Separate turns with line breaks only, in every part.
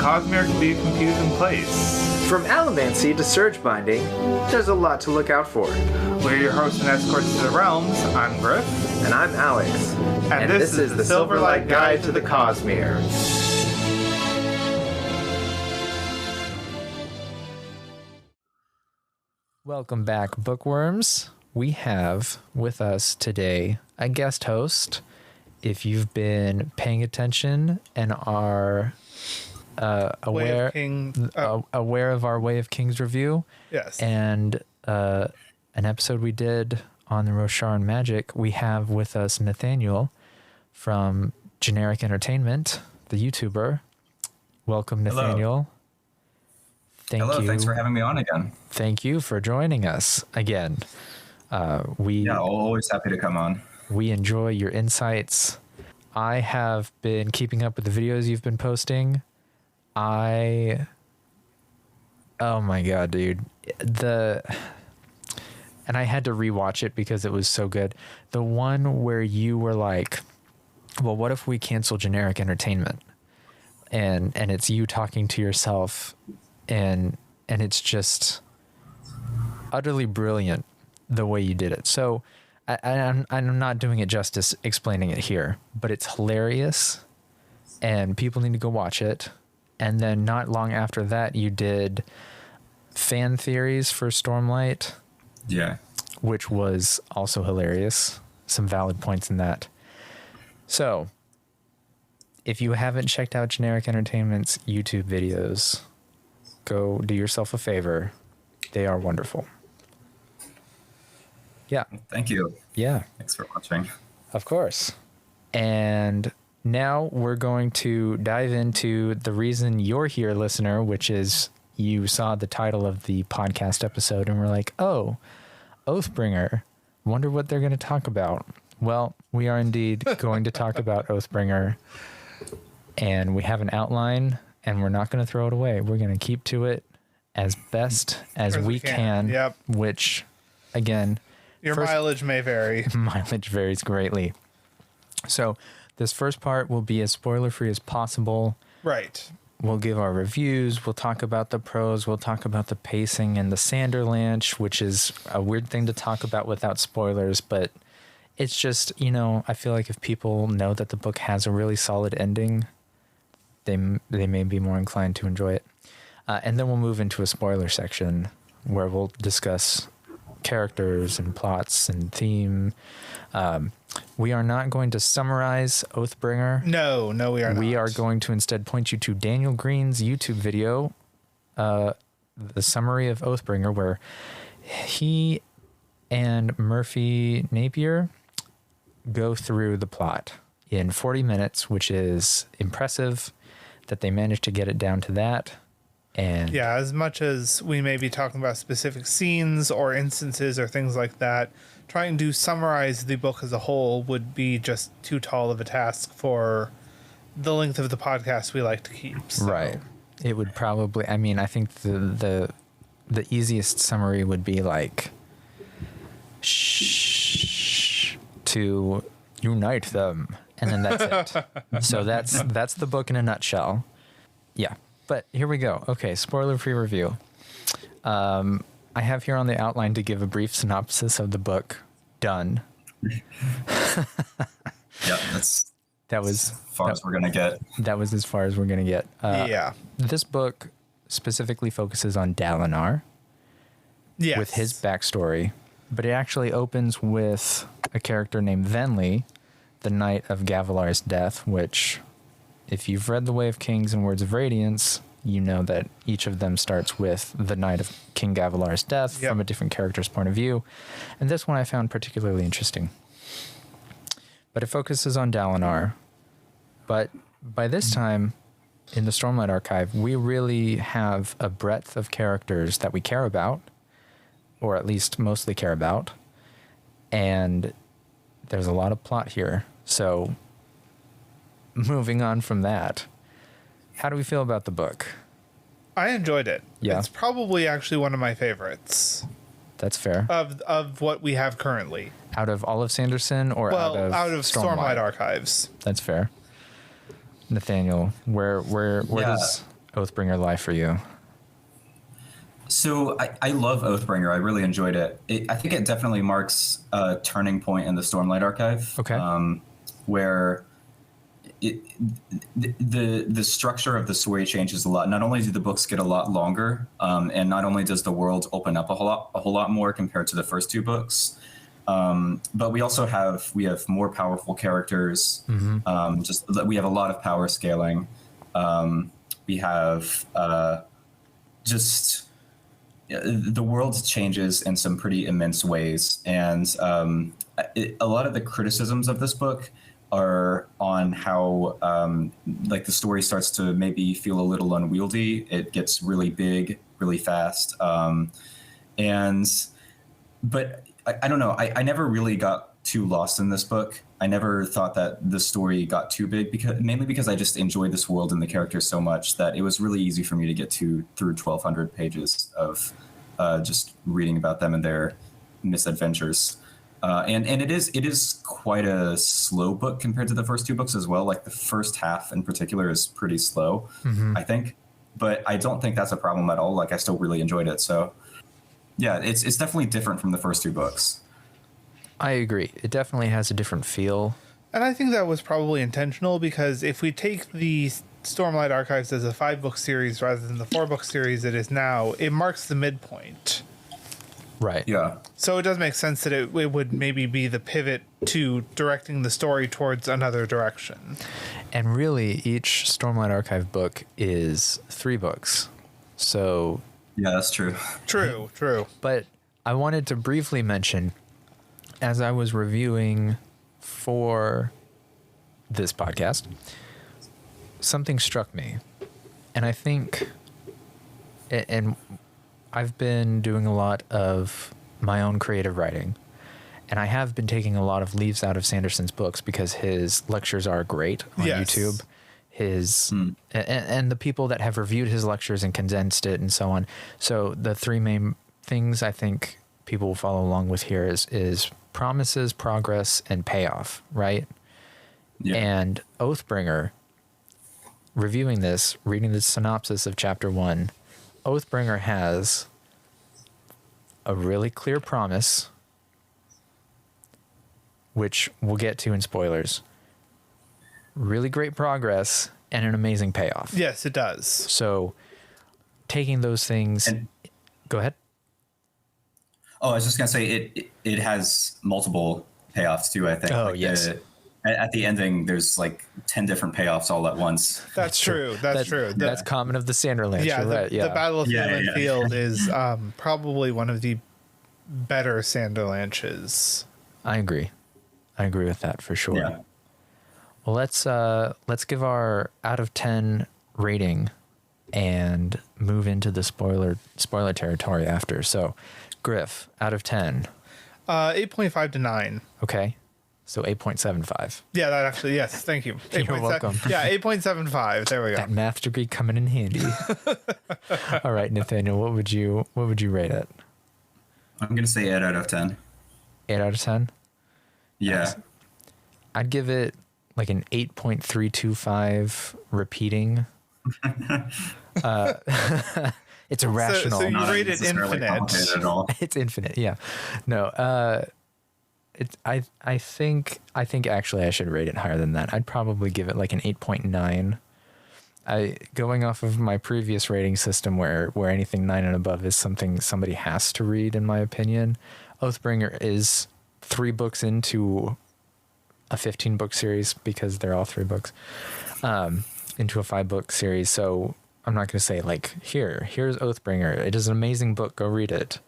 Cosmere can be a confusing place.
From allomancy to surge binding, there's a lot to look out for.
We're your hosts and escorts to the realms. I'm Griff.
And I'm Alex.
And this is the Silverlight Guide to the Cosmere.
Welcome back, bookworms. We have with us today a guest host. If you've been paying attention and are aware of our Way of Kings review,
yes,
and an episode we did on the Rosharan magic, we have with us Nathaniel from Generic Entertainment, the YouTuber. Welcome, Nathaniel.
Hello, thanks for having me on again.
Thank you for joining us again.
Always happy to come on.
We enjoy your insights. I have been keeping up with the videos you've been posting. Oh my God, dude. And I had to rewatch it because it was so good. The one where you were like, well, what if we cancel Generic Entertainment? And it's you talking to yourself, and it's just utterly brilliant the way you did it. So I'm not doing it justice explaining it here, but it's hilarious and people need to go watch it. And then not long after that, you did fan theories for Stormlight.
Yeah.
Which was also hilarious. Some valid points in that. So if you haven't checked out Generic Entertainment's YouTube videos, go do yourself a favor. They are wonderful. Yeah.
Thank you.
Yeah.
Thanks for watching.
Of course. And now we're going to dive into the reason you're here, listener, which is you saw the title of the podcast episode and we're like, oh, Oathbringer. Wonder what they're going to talk about. Well, we are indeed going to talk about Oathbringer. And we have an outline and we're not going to throw it away. We're going to keep to it as best as we can.
Yep.
Which, again...
Your mileage may vary.
Mileage varies greatly. So this first part will be as spoiler-free as possible.
Right.
We'll give our reviews. We'll talk about the pros. We'll talk about the pacing and the Sanderlanche, which is a weird thing to talk about without spoilers. But it's just, I feel like if people know that the book has a really solid ending, they may be more inclined to enjoy it. And then we'll move into a spoiler section where we'll discuss characters and plots and theme. We are not going to summarize Oathbringer.
No, we are not.
We are going to instead point you to Daniel Green's YouTube video, the summary of Oathbringer, where he and Murphy Napier go through the plot in 40 minutes, which is impressive that they managed to get it down to that. And
yeah, as much as we may be talking about specific scenes or instances or things like that, trying to summarize the book as a whole would be just too tall of a task for the length of the podcast we like to keep. So.
Right. It would probably, I think the easiest summary would be like, shh, to unite them. And then that's it. So that's the book in a nutshell. Yeah. But here we go. Okay, spoiler-free review. I have here on the outline to give a brief synopsis of the book. Done.
Yeah, that was as far as we're going to get.
That was as far as we're going to get.
Yeah.
This book specifically focuses on Dalinar.
Yes.
With his backstory. But it actually opens with a character named Venli, the Knight of Gavilar's death, which... if you've read The Way of Kings and Words of Radiance, you know that each of them starts with the night of King Gavilar's death from a different character's point of view. And this one I found particularly interesting. But it focuses on Dalinar. But by this time, in the Stormlight Archive, we really have a breadth of characters that we care about, or at least mostly care about. And there's a lot of plot here. So... moving on from that, how do we feel about the book?
I enjoyed it.
Yeah.
It's probably actually one of my favorites.
That's fair.
Of what we have currently.
Out of all of Sanderson or out of
Stormlight Archives.
That's fair. Nathaniel, where does Oathbringer lie for you?
So I love Oathbringer. I really enjoyed it. I think it definitely marks a turning point in the Stormlight Archive.
Okay.
Where the structure of the story changes a lot. Not only do the books get a lot longer, and not only does the world open up a whole lot more compared to the first two books, but we also have more powerful characters. Mm-hmm. We have a lot of power scaling. We have the world changes in some pretty immense ways, and a lot of the criticisms of this book are on how like the story starts to maybe feel a little unwieldy. It gets really big, really fast, but I don't know. I never really got too lost in this book. I never thought that the story got too big, mainly because I just enjoyed this world and the characters so much that it was really easy for me to get through 1,200 pages of just reading about them and their misadventures. And it is quite a slow book compared to the first two books as well. Like the first half in particular is pretty slow, mm-hmm. I think. But I don't think that's a problem at all. Like I still really enjoyed it. So yeah, it's definitely different from the first two books.
I agree. It definitely has a different feel.
And I think that was probably intentional, because if we take the Stormlight Archives as a 5-book series rather than the 4-book series it is now, it marks the midpoint.
Right.
Yeah.
So it does make sense that it would maybe be the pivot to directing the story towards another direction.
And really, each Stormlight Archive book is 3 books. So...
yeah, that's true.
True.
But I wanted to briefly mention, as I was reviewing for this podcast, something struck me. And I think... and I've been doing a lot of my own creative writing, and I have been taking a lot of leaves out of Sanderson's books because his lectures are great on YouTube. And the people that have reviewed his lectures and condensed it and so on. So the 3 main things I think people will follow along with here is promises, progress, and payoff, right? Yeah. And Oathbringer, reviewing this, reading the synopsis of chapter 1, Oathbringer has a really clear promise, which we'll get to in spoilers, really great progress, and an amazing payoff.
Yes, it does.
So taking those things... go ahead.
Oh, I was just going to say it has multiple payoffs too, I think.
Oh,
like
yes.
At the ending, there's like 10 different payoffs all at once.
That's true. That's true.
That's common of the Sanderlands.
Yeah,
right.
The Battle of Sanderland Field
yeah.
is probably one of the better Sanderlanches.
I agree with that for sure.
Yeah.
Well, let's give our out of 10 rating and move into the spoiler territory after. So, Griff, out of 10.
8.5 to 9.
Okay. So 8.75.
Yeah, that actually, yes, thank you.
You're welcome.
Yeah, 8.75. There we go.
That math degree coming in handy. All right, Nathaniel, what would you rate it?
I'm going to say 8 out of 10.
8 out of 10?
Yeah.
I'd give it like an 8.325 repeating. It's irrational.
So you rate it infinite.
At all.
It's infinite, yeah. No, I think actually I should rate it higher than that. I'd probably give it like an 8.9. Going off of my previous rating system where anything 9 and above is something somebody has to read, in my opinion. Oathbringer is 3 books into a 15-book series, because they're all 3 books, into a 5-book series. So I'm not going to say like, here's Oathbringer. It is an amazing book. Go read it.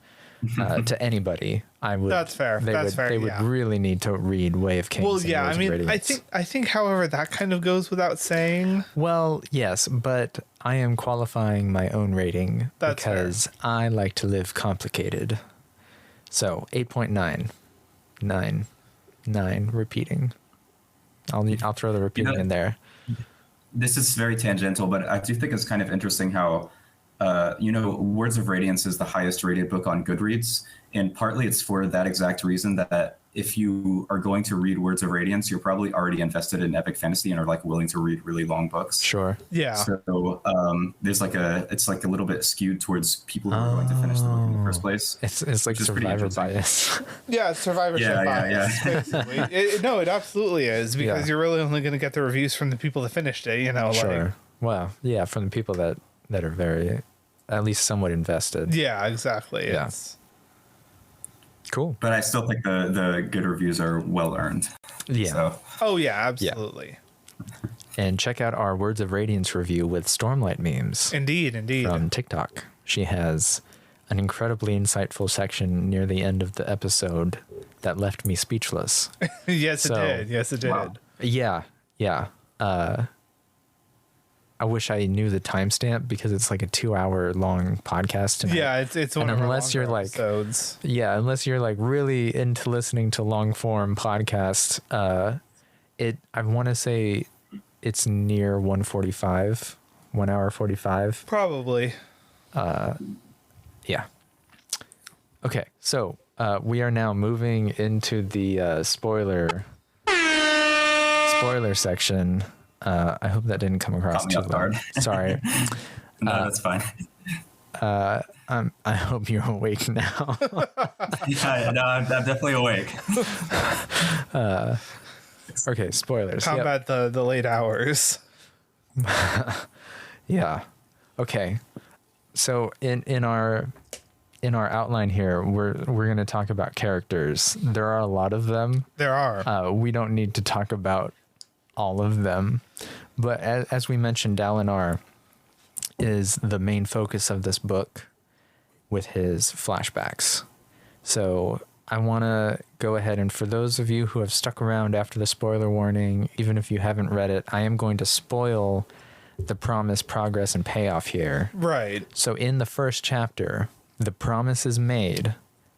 To anybody, I would.
That's fair.
They would really need to read Way of Kings.
Well, yeah. I mean, I think, however, that kind of goes without saying.
Well, yes, but I am qualifying my own rating because I like to live complicated. So 8.9, 9 repeating. I'll throw the repeating in there.
This is very tangential, but I do think it's kind of interesting how Words of Radiance is the highest rated book on Goodreads, and partly it's for that exact reason that if you are going to read Words of Radiance, you're probably already invested in epic fantasy and are like willing to read really long books.
Sure.
Yeah.
So there's it's like a little bit skewed towards people who are going to finish the book in the first place.
It's like survivor bias.
Yeah, it's survivorship bias, basically. It absolutely is, because you're really only going to get the reviews from the people that finished it,
Sure.
Like,
well, yeah, from the people that are very, at least somewhat invested.
yeah, exactly.
Yeah.
It's,
Cool.
But I still think the good reviews are well earned.
Yeah.
So.
oh, yeah, absolutely.
And check out our Words of Radiance review with Stormlight memes
Indeed.
from TikTok. She has an incredibly insightful section near the end of the episode that left me speechless.
Yes, it did. Yes, it did.
Wow.
Yeah. I wish I knew the timestamp because it's like a 2-hour long podcast tonight.
Yeah, it's one
And
of our
unless you're
longer
like-
episodes.
Yeah, unless you're like really into listening to long form podcasts, I want to say it's near 1:45, 1 hour 45.
Probably.
Yeah. Okay, so we are now moving into the spoiler section. I hope that didn't come across
Caught me
too
off guard.
loud. Sorry.
No, that's fine.
I hope you're awake now.
Yeah, no, I'm definitely awake.
Okay, spoilers. Yep.
Combat the late hours.
Yeah. Okay. So in our outline here, we're going to talk about characters. There are a lot of them.
There are.
We don't need to talk about all of them, but as we mentioned, Dalinar is the main focus of this book with his flashbacks. So I want to go ahead, and for those of you who have stuck around after the spoiler warning, even if you haven't read it, I am going to spoil the promise, progress, and payoff here.
Right.
So in the first chapter, the promise is made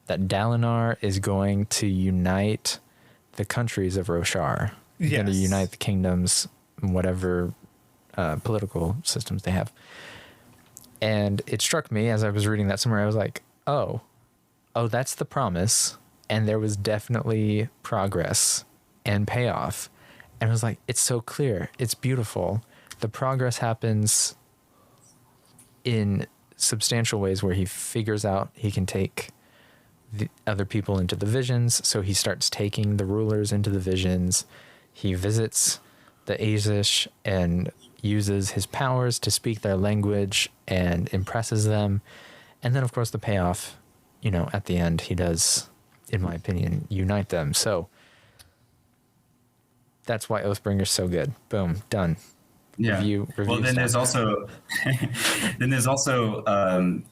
that Dalinar is going to unite the countries of Roshar. He's going to
Yes.
unite the kingdoms, whatever political systems they have. And it struck me as I was reading that somewhere, I was like, oh, that's the promise. And there was definitely progress and payoff. And I was like, it's so clear. It's beautiful. The progress happens in substantial ways where he figures out he can take the other people into the visions. So he starts taking the rulers into the visions. He visits the Azish and uses his powers to speak their language and impresses them. And then, of course, the payoff, at the end, he does, in my opinion, unite them. So that's why Oathbringer's so good. Boom, done.
Yeah.
Review
well, then
stuff.
there's also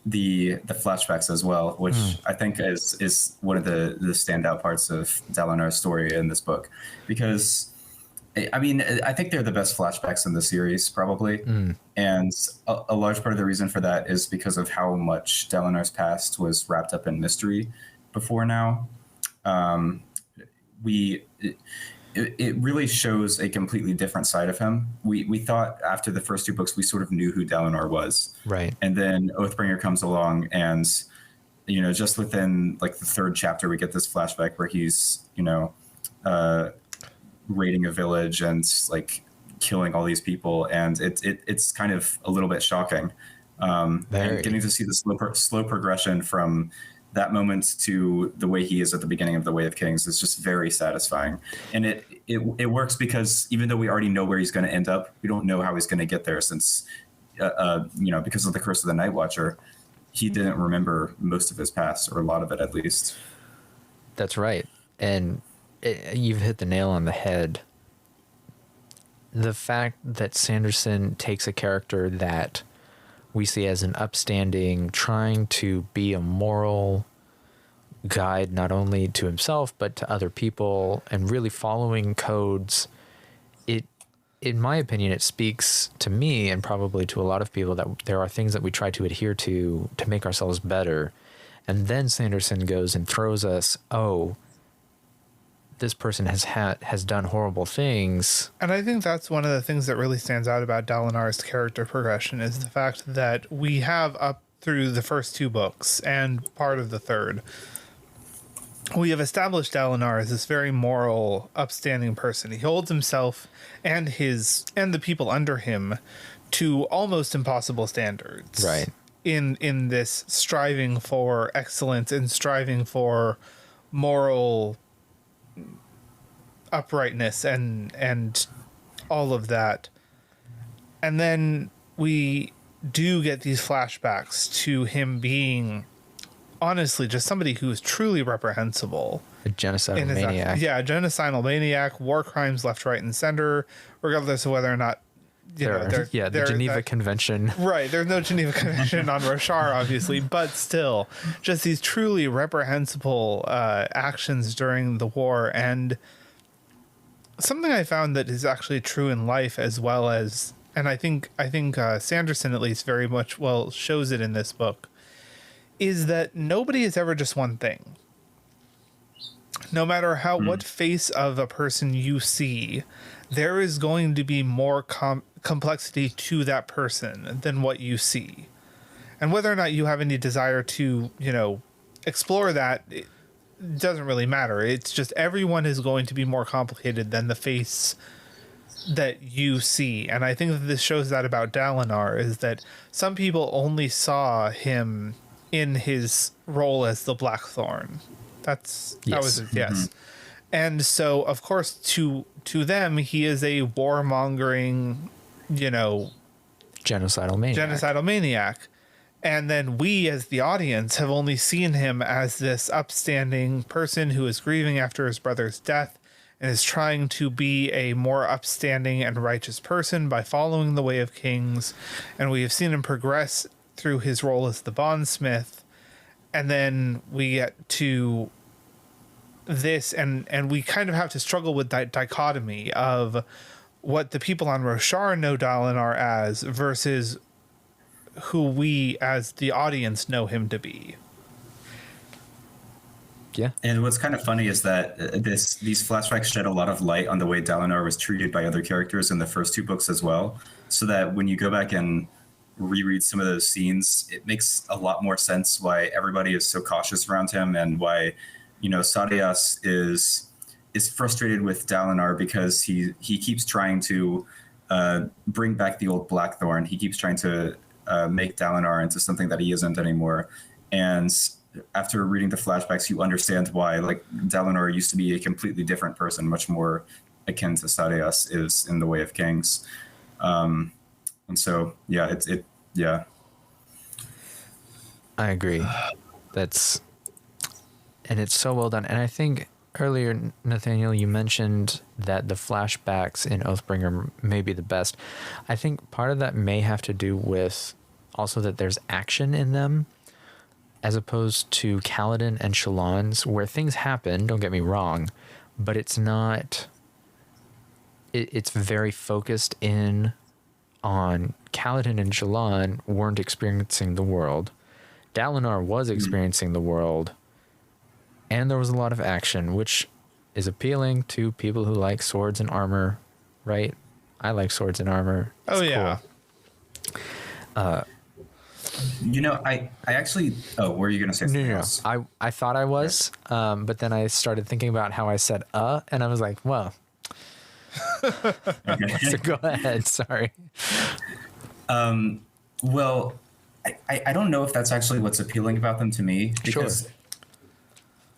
the flashbacks as well, which I think is one of the standout parts of Dalinar's story in this book, because I mean, I think they're the best flashbacks in the series, probably. And a large part of the reason for that is because of how much Dalinar's past was wrapped up in mystery before now. It really shows a completely different side of him. We thought after the first two books, we sort of knew who Dalinar was.
Right.
And then Oathbringer comes along and, just within like the third chapter, we get this flashback where he's, raiding a village and like killing all these people. And it's kind of a little bit shocking. And getting to see the slow progression from that moment to the way he is at the beginning of The Way of Kings is just very satisfying. And it works because even though we already know where he's going to end up, we don't know how he's going to get there since, because of the Curse of the Night Watcher, he didn't remember most of his past, or a lot of it at least.
That's right. And you've hit the nail on the head. The fact that Sanderson takes a character that we see as an upstanding, trying to be a moral guide, not only to himself, but to other people, and really following codes, in my opinion, it speaks to me and probably to a lot of people that there are things that we try to adhere to make ourselves better. And then Sanderson goes and throws us, this person has done horrible things.
And I think that's one of the things that really stands out about Dalinar's character progression is the fact that we have up through the first 2 books and part of the third, we have established Dalinar as this very moral, upstanding person. He holds himself and the people under him to almost impossible standards.
Right.
In this striving for excellence and striving for moral uprightness and all of that. And then we do get these flashbacks to him being honestly just somebody who is truly reprehensible.
A genocidal maniac.
Yeah, a genocidal maniac, war crimes left, right, and center, regardless of whether or not
the Geneva Convention.
Right, there's no Geneva Convention on Roshar, obviously, but still, just these truly reprehensible actions during the war. And something I found that is actually true in life as well as, and I think Sanderson at least very much shows it in this book, is that nobody is ever just one thing. No matter what face of a person you see, there is going to be more complexity to that person than what you see. And whether or not you have any desire to, explore that, it doesn't really matter. It's just everyone is going to be more complicated than the face that you see. And I think that this shows that about Dalinar, is that some people only saw him in his role as the Blackthorn. That was it, yes. And so, of course, to them, he is a warmongering, genocidal maniac. And then we, as the audience, have only seen him as this upstanding person who is grieving after his brother's death and is trying to be a more upstanding and righteous person by following the way of kings. And we have seen him progress through his role as the bondsmith. And then we get to this, and we kind of have to struggle with that dichotomy of what the people on Roshar know Dalinar as versus who we as the audience know him to be.
Yeah.
And what's kind of funny is that these flashbacks shed a lot of light on the way Dalinar was treated by other characters in the first 2 books as well, so that when you go back and reread some of those scenes, it makes a lot more sense why everybody is so cautious around him, and why Sadeas is frustrated with Dalinar because he keeps trying to bring back the old Blackthorn. He keeps trying to make Dalinar into something that he isn't anymore. And after reading the flashbacks, you understand why, like, Dalinar used to be a completely different person, much more akin to Sadeas is in the Way of Kings. And so, yeah, yeah.
I agree. And it's so well done. And I think earlier, Nathaniel, you mentioned that the flashbacks in Oathbringer may be the best. I think part of that may have to do with also that there's action in them, as opposed to Kaladin and Shallan's, where things happen, don't get me wrong, but it's not... It's very focused in on Kaladin and Shallan weren't experiencing the world. Dalinar was experiencing the world, and there was a lot of action, which is appealing to people who like swords and armor, right? I like swords and armor. It's
yeah.
Cool.
I actually... Oh, were you going to say something else?
I thought I was, but then I started thinking about how I said and I was like, well...
Okay.
So go ahead, sorry.
Well, I don't know if that's actually what's appealing about them to me, because...
Sure.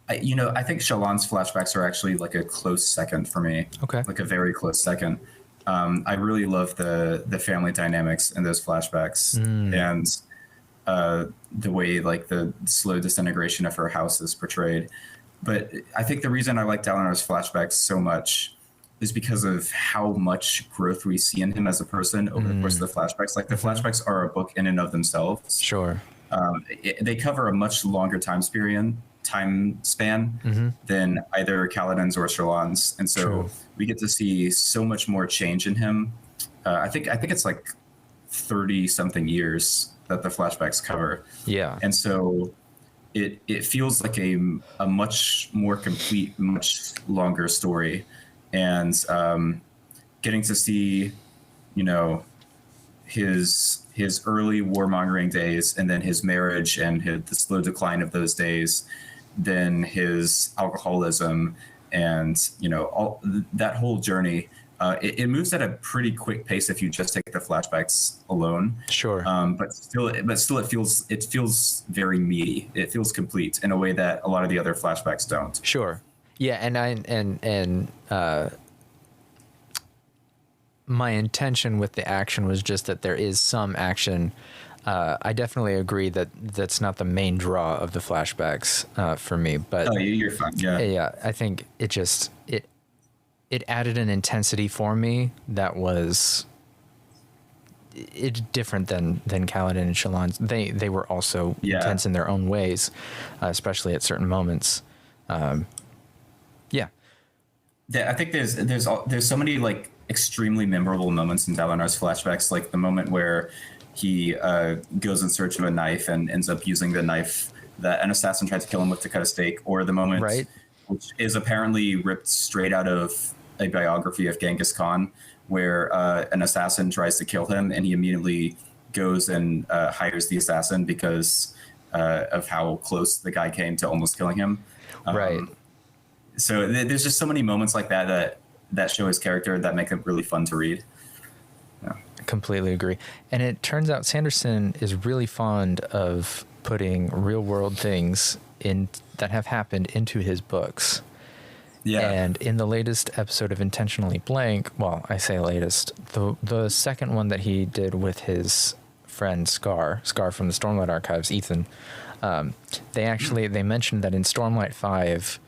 I think Shallan's flashbacks are actually like a close second for me.
Okay.
Like a very close second. I really love the family dynamics in those flashbacks, and the way like the slow disintegration of her house is portrayed. But I think the reason I like Dalinar's flashbacks so much is because of how much growth we see in him as a person over the course of the flashbacks. Like, the flashbacks are a book in and of themselves.
Sure.
They cover a much longer time span than either Kaladin's or Shallan's, and so we get to see so much more change in him. I think it's like 30 something years that the flashbacks cover.
Yeah.
And so it feels like a much more complete, much longer story, and getting to see, you know, his early warmongering days, and then his marriage and the slow decline of those days, then his alcoholism, and you know, all that whole journey. It moves at a pretty quick pace if you just take the flashbacks alone.
Sure.
But still, it feels very meaty. It feels complete in a way that a lot of the other flashbacks don't.
Sure. Yeah, my intention with the action was just that there is some action. I definitely agree that that's not the main draw of the flashbacks for me. But
you're fine. Yeah.
Yeah, I think it added an intensity for me that was different than Kaladin and Shallan's. They were also intense in their own ways, especially at certain moments. Yeah,
I think there's so many like extremely memorable moments in Dalinar's flashbacks, like the moment where he goes in search of a knife and ends up using the knife that an assassin tried to kill him with to cut a steak, or the moment which is apparently ripped straight out of a biography of Genghis Khan, where an assassin tries to kill him and he immediately goes and hires the assassin because of how close the guy came to almost killing him.
Right.
So there's just so many moments like that show his character that make it really fun to read. Yeah.
Completely agree. And it turns out Sanderson is really fond of putting real world things in that have happened into his books. Yeah. And in the latest episode of Intentionally Blank, well, I say latest, the second one that he did with his friend Scar from the Stormlight Archives, Ethan, they mentioned that in Stormlight 5,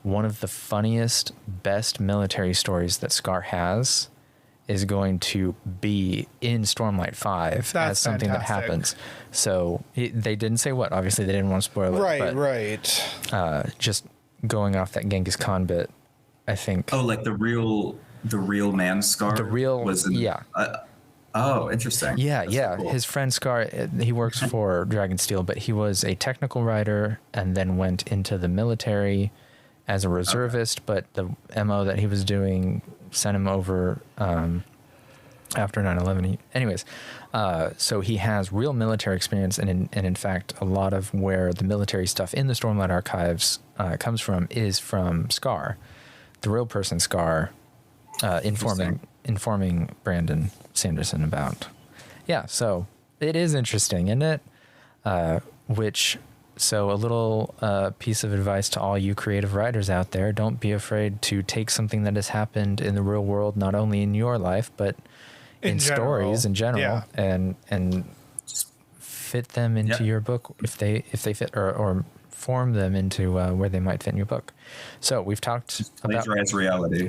one of the funniest, best military stories that Scar has is going to be in Stormlight 5 as something that happens. So they didn't say what. Obviously, they didn't want to spoil it.
Right.
Just going off that Genghis Khan bit, I think.
Oh, like the real man Scar?
The real,
yeah. Oh, interesting.
Yeah,
That's
yeah.
so cool.
His friend Scar, he works for Dragonsteel, but he was a technical writer and then went into the military as a reservist, but the MO that he was doing sent him over after 9/11. Anyways, so he has real military experience, and in fact, a lot of where the military stuff in the Stormlight Archives comes from is from Scar, the real person Scar, informing Brandon Sanderson about. Yeah, so it is interesting, isn't it? So a little piece of advice to all you creative writers out there: don't be afraid to take something that has happened in the real world, not only in your life, but in stories in general, and fit them into your book if they fit, or form them into where they might fit in your book. So we've talked about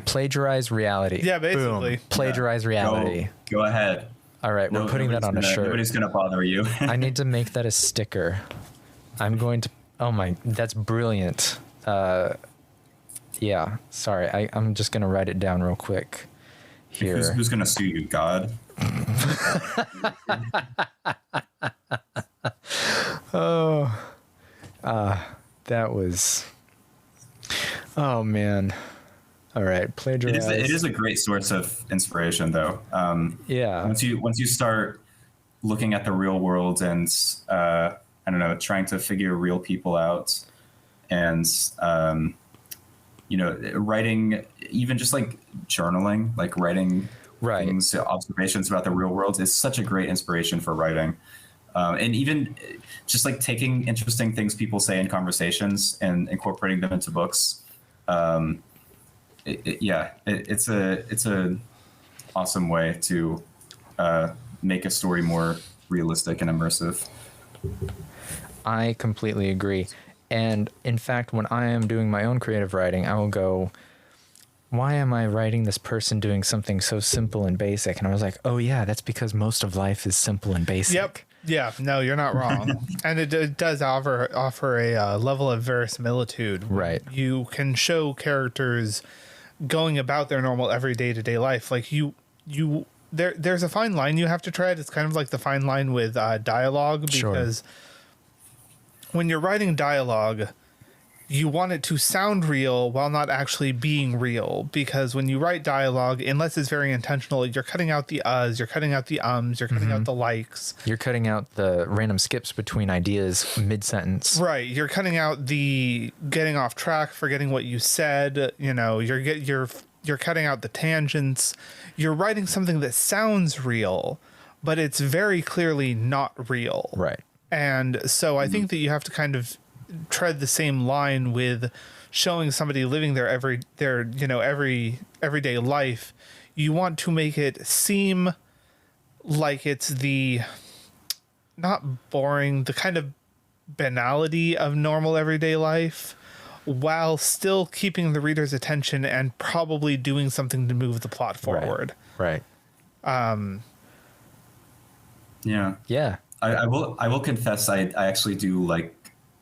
plagiarize reality.
Yeah, basically.
Boom. Plagiarize reality.
Go ahead.
All right, we're putting that on a shirt.
Nobody's gonna bother you.
I need to make that a sticker. I'm going to. Oh my, that's brilliant. Yeah, sorry. I'm just gonna write it down real quick. Here.
Who's gonna sue you, God?
That was. Oh man. All right, plagiarize.
It is a great source of inspiration, though.
Yeah.
Once you start looking at the real world and I don't know, trying to figure real people out, and writing, even just like journaling, like writing things, observations about the real world is such a great inspiration for writing. And even just like taking interesting things people say in conversations and incorporating them into books. It's a awesome way to make a story more realistic and immersive.
I completely agree. And in fact, when I am doing my own creative writing, I will go, why am I writing this person doing something so simple and basic? And I was like, oh yeah, that's because most of life is simple and basic.
Yep. Yeah, no, you're not wrong. And it does offer a level of verisimilitude.
Right.
You can show characters going about their normal everyday to day life. Like there's a fine line you have to tread. It's kind of like the fine line with dialogue, because when you're writing dialogue, you want it to sound real while not actually being real, because when you write dialogue, unless it's very intentional, you're cutting out the uhs, you're cutting out the ums, you're cutting out the likes.
You're cutting out the random skips between ideas mid-sentence.
Right. You're cutting out the getting off track, forgetting what you said. You know, you're cutting out the tangents. You're writing something that sounds real, but it's very clearly not real.
Right.
And so I think that you have to kind of tread the same line with showing somebody living their everyday life. You want to make it seem like it's the not boring, the kind of banality of normal everyday life, while still keeping the reader's attention and probably doing something to move the plot forward.
Right.
Yeah.
Yeah.
I will confess I actually do like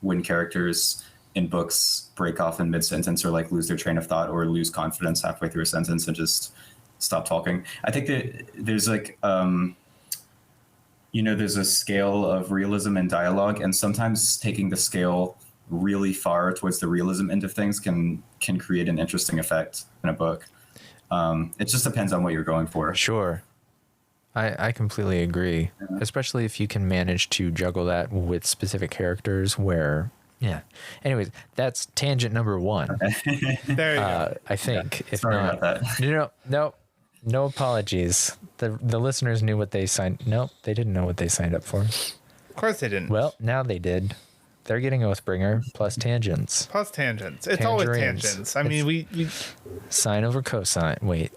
when characters in books break off in mid-sentence or like lose their train of thought or lose confidence halfway through a sentence and just stop talking. I think that there's like there's a scale of realism and dialogue, and sometimes taking the scale really far towards the realism end of things can create an interesting effect in a book. It just depends on what you're going for.
Sure. I completely agree, especially if you can manage to juggle that with specific characters where, yeah. Anyways, that's tangent number 1.
There you go.
I think. If
Sorry
not,
about that.
no apologies. The listeners knew what they signed. Nope, they didn't know what they signed up for.
Of course they didn't.
Well, now they did. They're getting Oathbringer plus tangents.
Plus tangents. It's always
Tangerines.
tangents. I mean, we
Sine over cosine. Wait.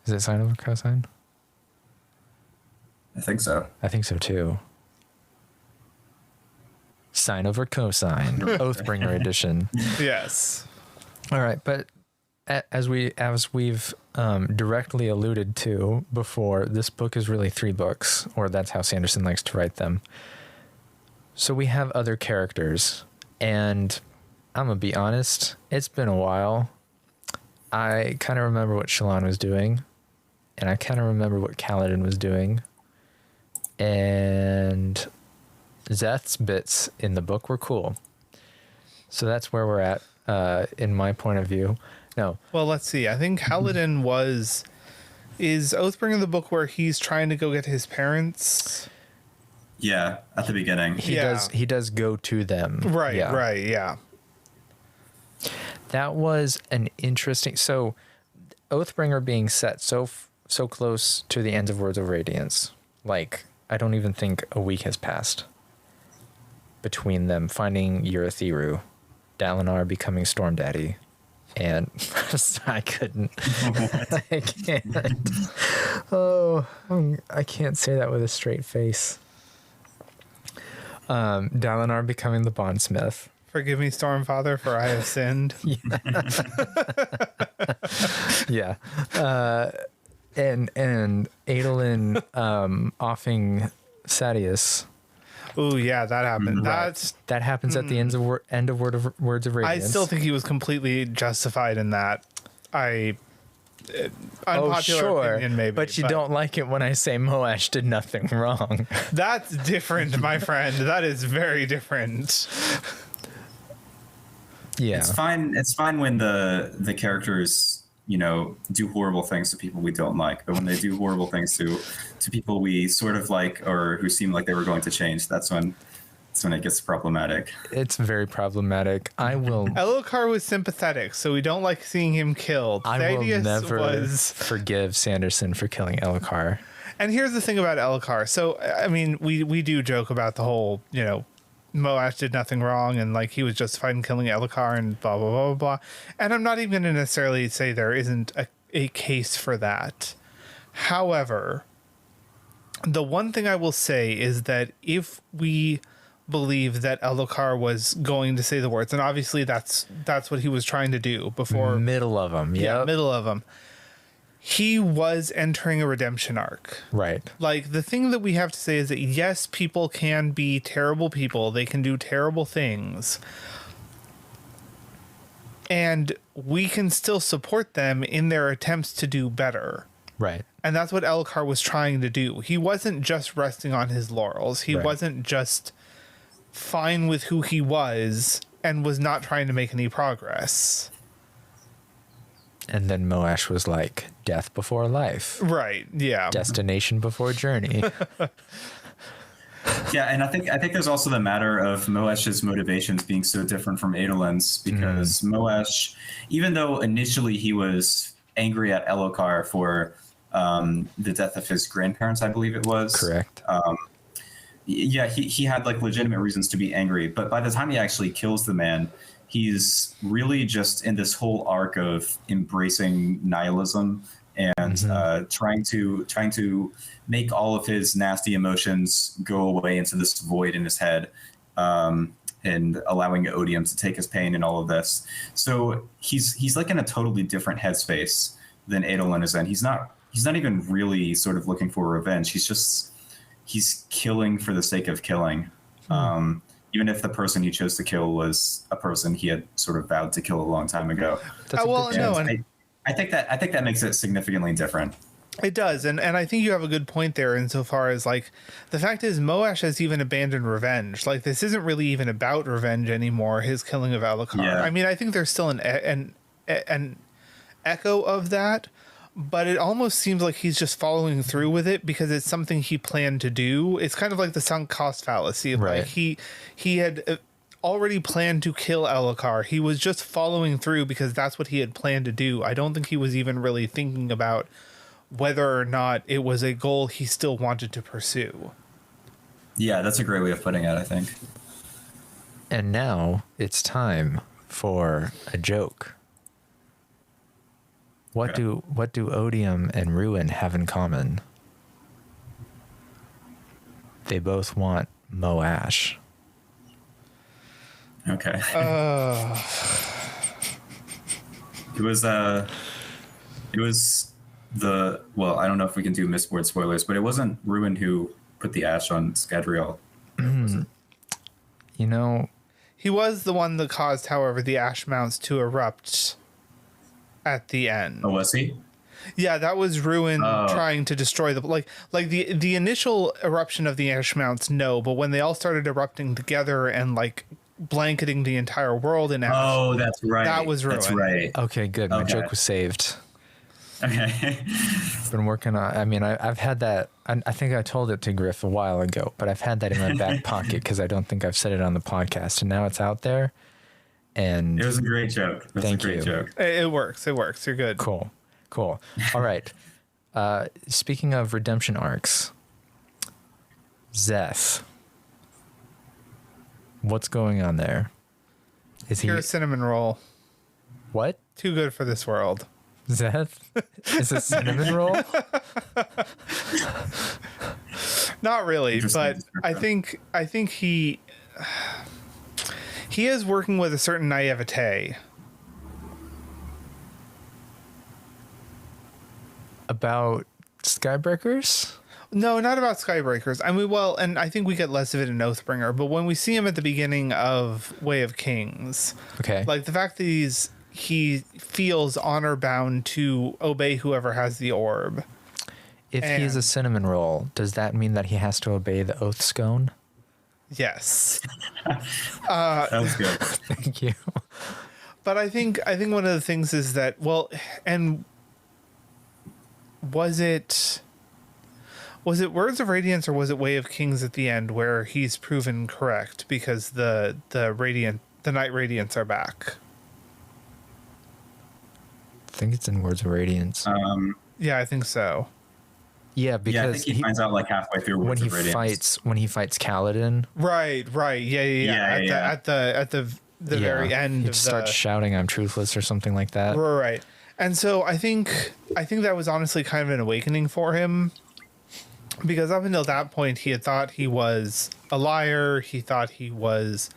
Is it sine over cosine?
I think so.
I think so too. Sine over cosine. Oathbringer edition.
yes.
All right, but as we've directly alluded to before, this book is really 3 books, or that's how Sanderson likes to write them. So we have other characters, and I'm gonna be honest, it's been a while. I kind of remember what Shallan was doing, and I kind of remember what Kaladin was doing, and Zeth's bits in the book were cool. So that's where we're at, in my point of view. No.
Well, let's see. I think Kaladin is Oathbringer the book where he's trying to go get his parents?
Yeah, at the beginning.
He does go to them.
Right,
Yeah.
right, yeah.
That was an interesting. So, Oathbringer being set so close to the end of Words of Radiance, like I don't even think a week has passed between them finding Urithiru, Dalinar becoming Storm Daddy, and I couldn't. I can't. Oh, I can't say that with a straight face. Dalinar becoming the bondsmith.
Forgive me, Stormfather, for I have sinned.
Yeah. And Adolin offing Sadeas.
Oh yeah, that happened.
Right. That happens at the end of Words of Radiance.
I still think he was completely justified in that. Unpopular opinion, maybe.
But you don't like it when I say Moash did nothing wrong.
That's different, my friend. That is very different.
Yeah.
It's fine. It's fine when the characters, do horrible things to people we don't like. But when they do horrible things to people we sort of like or who seem like they were going to change, that's when it gets problematic.
It's very problematic.
Elokar was sympathetic, so we don't like seeing him killed.
I will never forgive Sanderson for killing Elokar.
And here's the thing about Elokar. So, I mean, we do joke about the whole, Moash did nothing wrong and like he was justified in killing Elokar and blah, blah, blah, blah, blah. And I'm not even going to necessarily say there isn't a case for that. However, the one thing I will say is that if we believe that Elokar was going to say the words, and obviously that's what he was trying to do before.
Middle of them.
Yeah, middle of them. He was entering a redemption arc.
Right.
Like, the thing that we have to say is that, yes, people can be terrible people. They can do terrible things. And we can still support them in their attempts to do better.
Right.
And that's what Elokar was trying to do. He wasn't just resting on his laurels. He wasn't just fine with who he was and was not trying to make any progress.
And then Moash was like, death before life.
Right, yeah.
Destination before journey.
Yeah, and I think there's also the matter of Moash's motivations being so different from Adolin's, because Moash, even though initially he was angry at Elokar for the death of his grandparents, I believe it was.
Correct.
Yeah, he had like legitimate reasons to be angry, but by the time he actually kills the man, he's really just in this whole arc of embracing nihilism and trying to make all of his nasty emotions go away into this void in his head, and allowing Odium to take his pain and all of this. So he's like in a totally different headspace than Adolin is in. He's not even really sort of looking for revenge. He's killing for the sake of killing. Even if the person he chose to kill was a person he had sort of vowed to kill a long time ago. I think that makes it significantly different.
It does, and I think you have a good point there insofar as, like, the fact is Moash has even abandoned revenge. Like, this isn't really even about revenge anymore, his killing of Elokar.
Yeah.
I mean, I think there's still an echo of that, but it almost seems like he's just following through with it because it's something he planned to do. It's kind of like the sunk cost fallacy.
Right.
Like, he had already planned to kill Elokar. He was just following through because that's what he had planned to do. I don't think he was even really thinking about whether or not it was a goal he still wanted to pursue.
Yeah, that's a great way of putting it, I think.
And now it's time for a joke. What do Odium and Ruin have in common? They both want Moash.
Okay. It was well, I don't know if we can do Mistborn spoilers, but it wasn't Ruin who put the ash on Scadrial.
You know,
He was the one that caused, however, the ash mounts to erupt at the end.
Oh, was he?
Yeah, that was Ruin trying to destroy the initial eruption of the ash mounts, no, but when they all started erupting together and like blanketing the entire world in ash.
Oh, that's right.
That was Ruin.
That's right.
okay, good. My joke was saved.
Okay.
I've been working on. I mean, I've had that. I think I told it to Griff a while ago, but I've had that in my back pocket because I don't think I've said it on the podcast, and now it's out there. And
It was a great joke. That's
Thank
a great
you.
joke.
It works. You're good.
Cool. All right. Speaking of redemption arcs, Zeth. What's going on there? Is he
Here's a cinnamon roll.
what?
Too good for this world.
Zeth is a cinnamon roll?
Not really,
Interesting
but
description.
I think he is working with a certain naivete.
About Skybreakers?
No, not about Skybreakers. I mean, well, and I think we get less of it in Oathbringer, but when we see him at the beginning of Way of Kings,
Okay.
like the fact that he feels honor bound to obey whoever has the orb.
If he's a
and-
cinnamon roll, does that mean that he has to obey the oath scone?
Yes.
That was good.
Thank you.
But I think one of the things is that, well, and was it Words of Radiance or was it Way of Kings at the end where he's proven correct because the Night Radiants are back?
I think it's in Words of Radiance.
Yeah, I think so.
Yeah,
Yeah, I
because
think he finds out like halfway through
when
Words
he
of Radiance.
fights Kaladin,
Right. Yeah. At the very end
he
of
starts
the
shouting, "I'm truthless" or something like that.
right. And so I think that was honestly kind of an awakening for him, because up until that point he had thought he was a liar. He thought he was.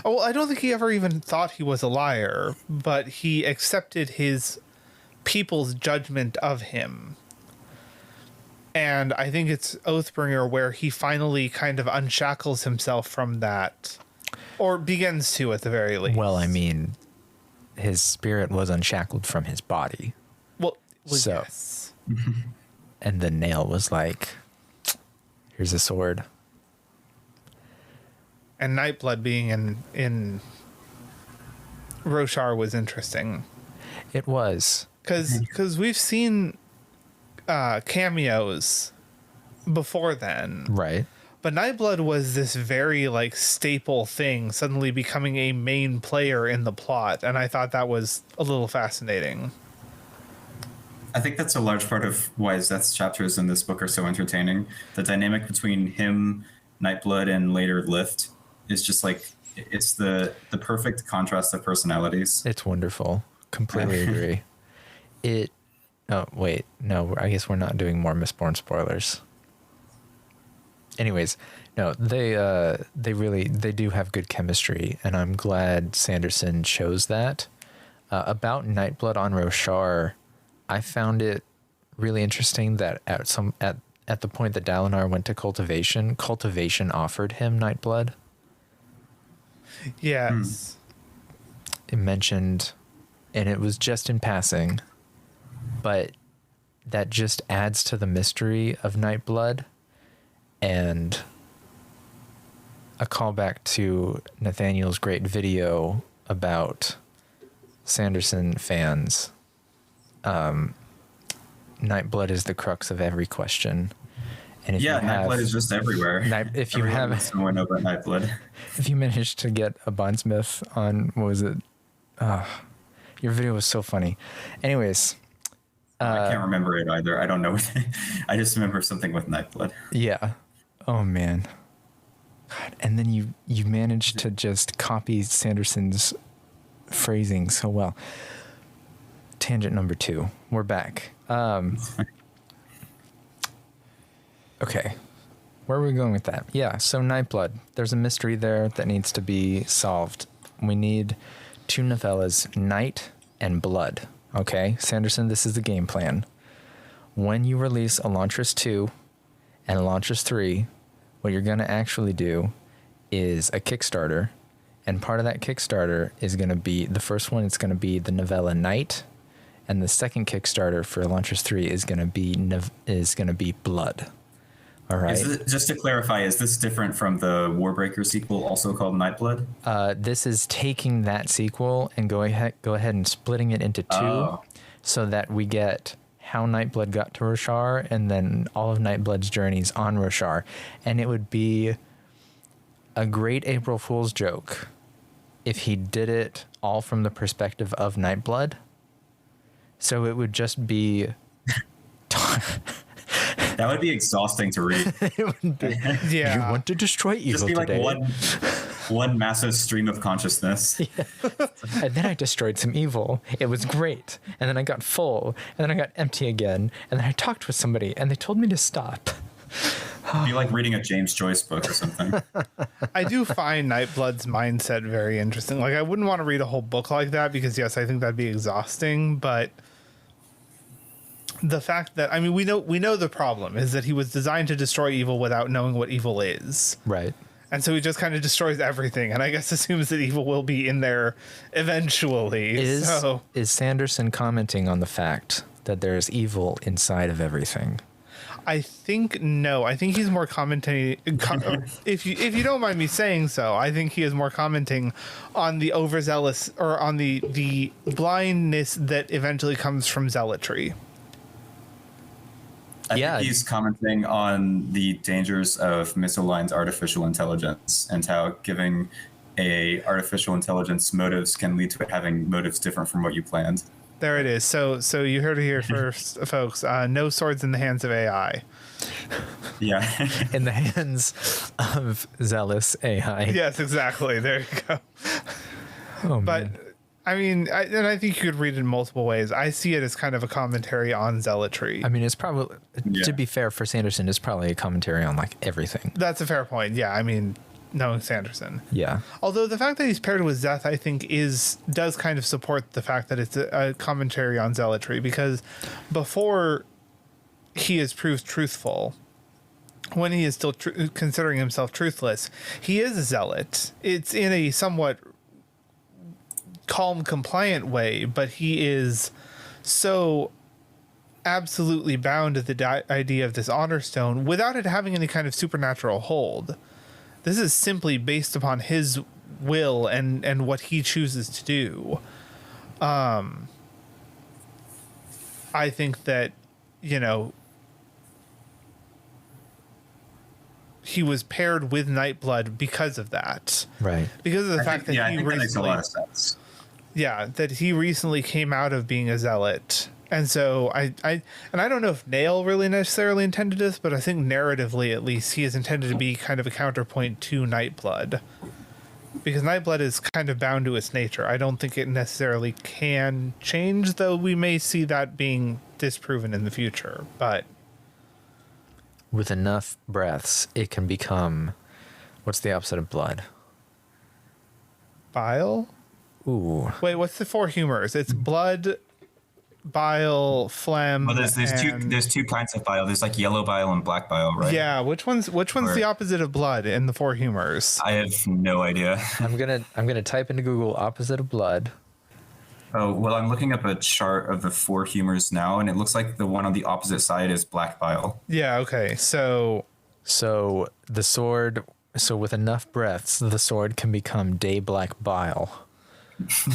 Oh, well, I don't think he ever even thought he was a liar, but he accepted his people's judgment of him. And I think it's Oathbringer where he finally kind of unshackles himself from that, or begins to at the very least.
Well, I mean, his spirit was unshackled from his body,
well,
so-
yes.
and the nail was like, "Here's a sword."
and Nightblood being in Roshar was interesting.
It was.
Because we've seen cameos before then.
Right.
But Nightblood was this very like staple thing suddenly becoming a main player in the plot, and I thought that was a little fascinating.
I think that's a large part of why Zeth's chapters in this book are so entertaining. The dynamic between him, Nightblood, and later Lift is just like, it's the perfect contrast of personalities.
It's wonderful. Completely agree. Oh, wait. No, I guess we're not doing more Mistborn spoilers. Anyways, no, they do have good chemistry, and I'm glad Sanderson chose that. About Nightblood on Roshar, I found it really interesting that at the point that Dalinar went to cultivation offered him Nightblood.
Yes.
It mentioned, and it was just in passing, but that just adds to the mystery of Nightblood, and a callback to Nathaniel's great video about Sanderson fans. Nightblood is the crux of every question. And if
Nightblood is just everywhere.
If you have
someone know about Nightblood,
if you managed to get a bondsmith on, what was it? Your video was so funny. Anyways,
I can't remember it either. I don't know. I just remember something with Nightblood.
Yeah. Oh man. God. And then you managed to just copy Sanderson's phrasing so well. Tangent number 2. We're back. Okay. Where are we going with that? Yeah, so Nightblood. There's a mystery there that needs to be solved. We need 2 novellas, Night and Blood. Okay, Sanderson, this is the game plan. When you release Elantris 2 and Elantris 3, what you're going to actually do is a Kickstarter. And part of that Kickstarter is going to be, the first one is going to be the novella Night. And the second Kickstarter for Elantris 3 is going to be Blood. All right.
Just to clarify, is this different from the Warbreaker sequel, also called Nightblood?
This is taking that sequel and go ahead and splitting it into 2, so that we get how Nightblood got to Roshar and then all of Nightblood's journeys on Roshar. And it would be a great April Fool's joke if he did it all from the perspective of Nightblood. So it would just be...
That would be exhausting to read.
It would be,
Yeah.
You want to destroy evil
Just be like
today.
one massive stream of consciousness.
Yeah. And then I destroyed some evil. It was great. And then I got full. And then I got empty again. And then I talked with somebody and they told me to stop.
It'd be like reading a James Joyce book or something.
I do find Nightblood's mindset very interesting. Like, I wouldn't want to read a whole book like that because, yes, I think that'd be exhausting. But the fact that, I mean, we know the problem is that he was designed to destroy evil without knowing what evil is.
Right.
And so he just kind of destroys everything, and I guess assumes that evil will be in there eventually.
Is Sanderson commenting on the fact that there's evil inside of everything?
I think no. I think he's more commenting. If you don't mind me saying so, I think he is more commenting on the overzealous, or on the blindness that eventually comes from zealotry.
I think he's commenting on the dangers of misaligned artificial intelligence and how giving a artificial intelligence motives can lead to it having motives different from what you planned.
There it is. So you heard it here first, folks. No swords in the hands of AI.
Yeah.
In the hands of zealous AI.
Yes, exactly. There you go.
Oh,
But
man.
I mean, I think you could read it in multiple ways. I see it as kind of a commentary on zealotry.
I mean, it's probably, to be fair for Sanderson, it's probably a commentary on like everything.
That's a fair point. Yeah, I mean, knowing Sanderson.
Yeah.
Although the fact that he's paired with Zeth, I think, does kind of support the fact that it's a commentary on zealotry, because before he is proved truthful, when he is still considering himself truthless, he is a zealot. It's in a somewhat calm, compliant way, but he is so absolutely bound to the idea of this honor stone without it having any kind of supernatural hold This is simply based upon his will and what he chooses to do. I think that, he was paired with Nightblood because of that.
Right.
Because of the fact that he
that makes a
recently,
lot of sense.
yeah, that he recently came out of being a zealot. And so I don't know if Nail really necessarily intended this, but I think narratively, at least, he is intended to be kind of a counterpoint to Nightblood. Because Nightblood is kind of bound to its nature. I don't think it necessarily can change, though we may see that being disproven in the future. But
With enough breaths, it can become, what's the opposite of blood?
bile?
Ooh.
Wait, what's the four humors? It's blood, bile, phlegm.
Well, there's two kinds of bile. There's like yellow bile and black bile, right?
Yeah, which one's the opposite of blood in the four humors?
I have no idea.
I'm gonna type into Google opposite of blood.
Oh, well, I'm looking up a chart of the four humors now, and it looks like the one on the opposite side is black bile.
Yeah, okay. So
the sword, with enough breaths, the sword can become day black bile.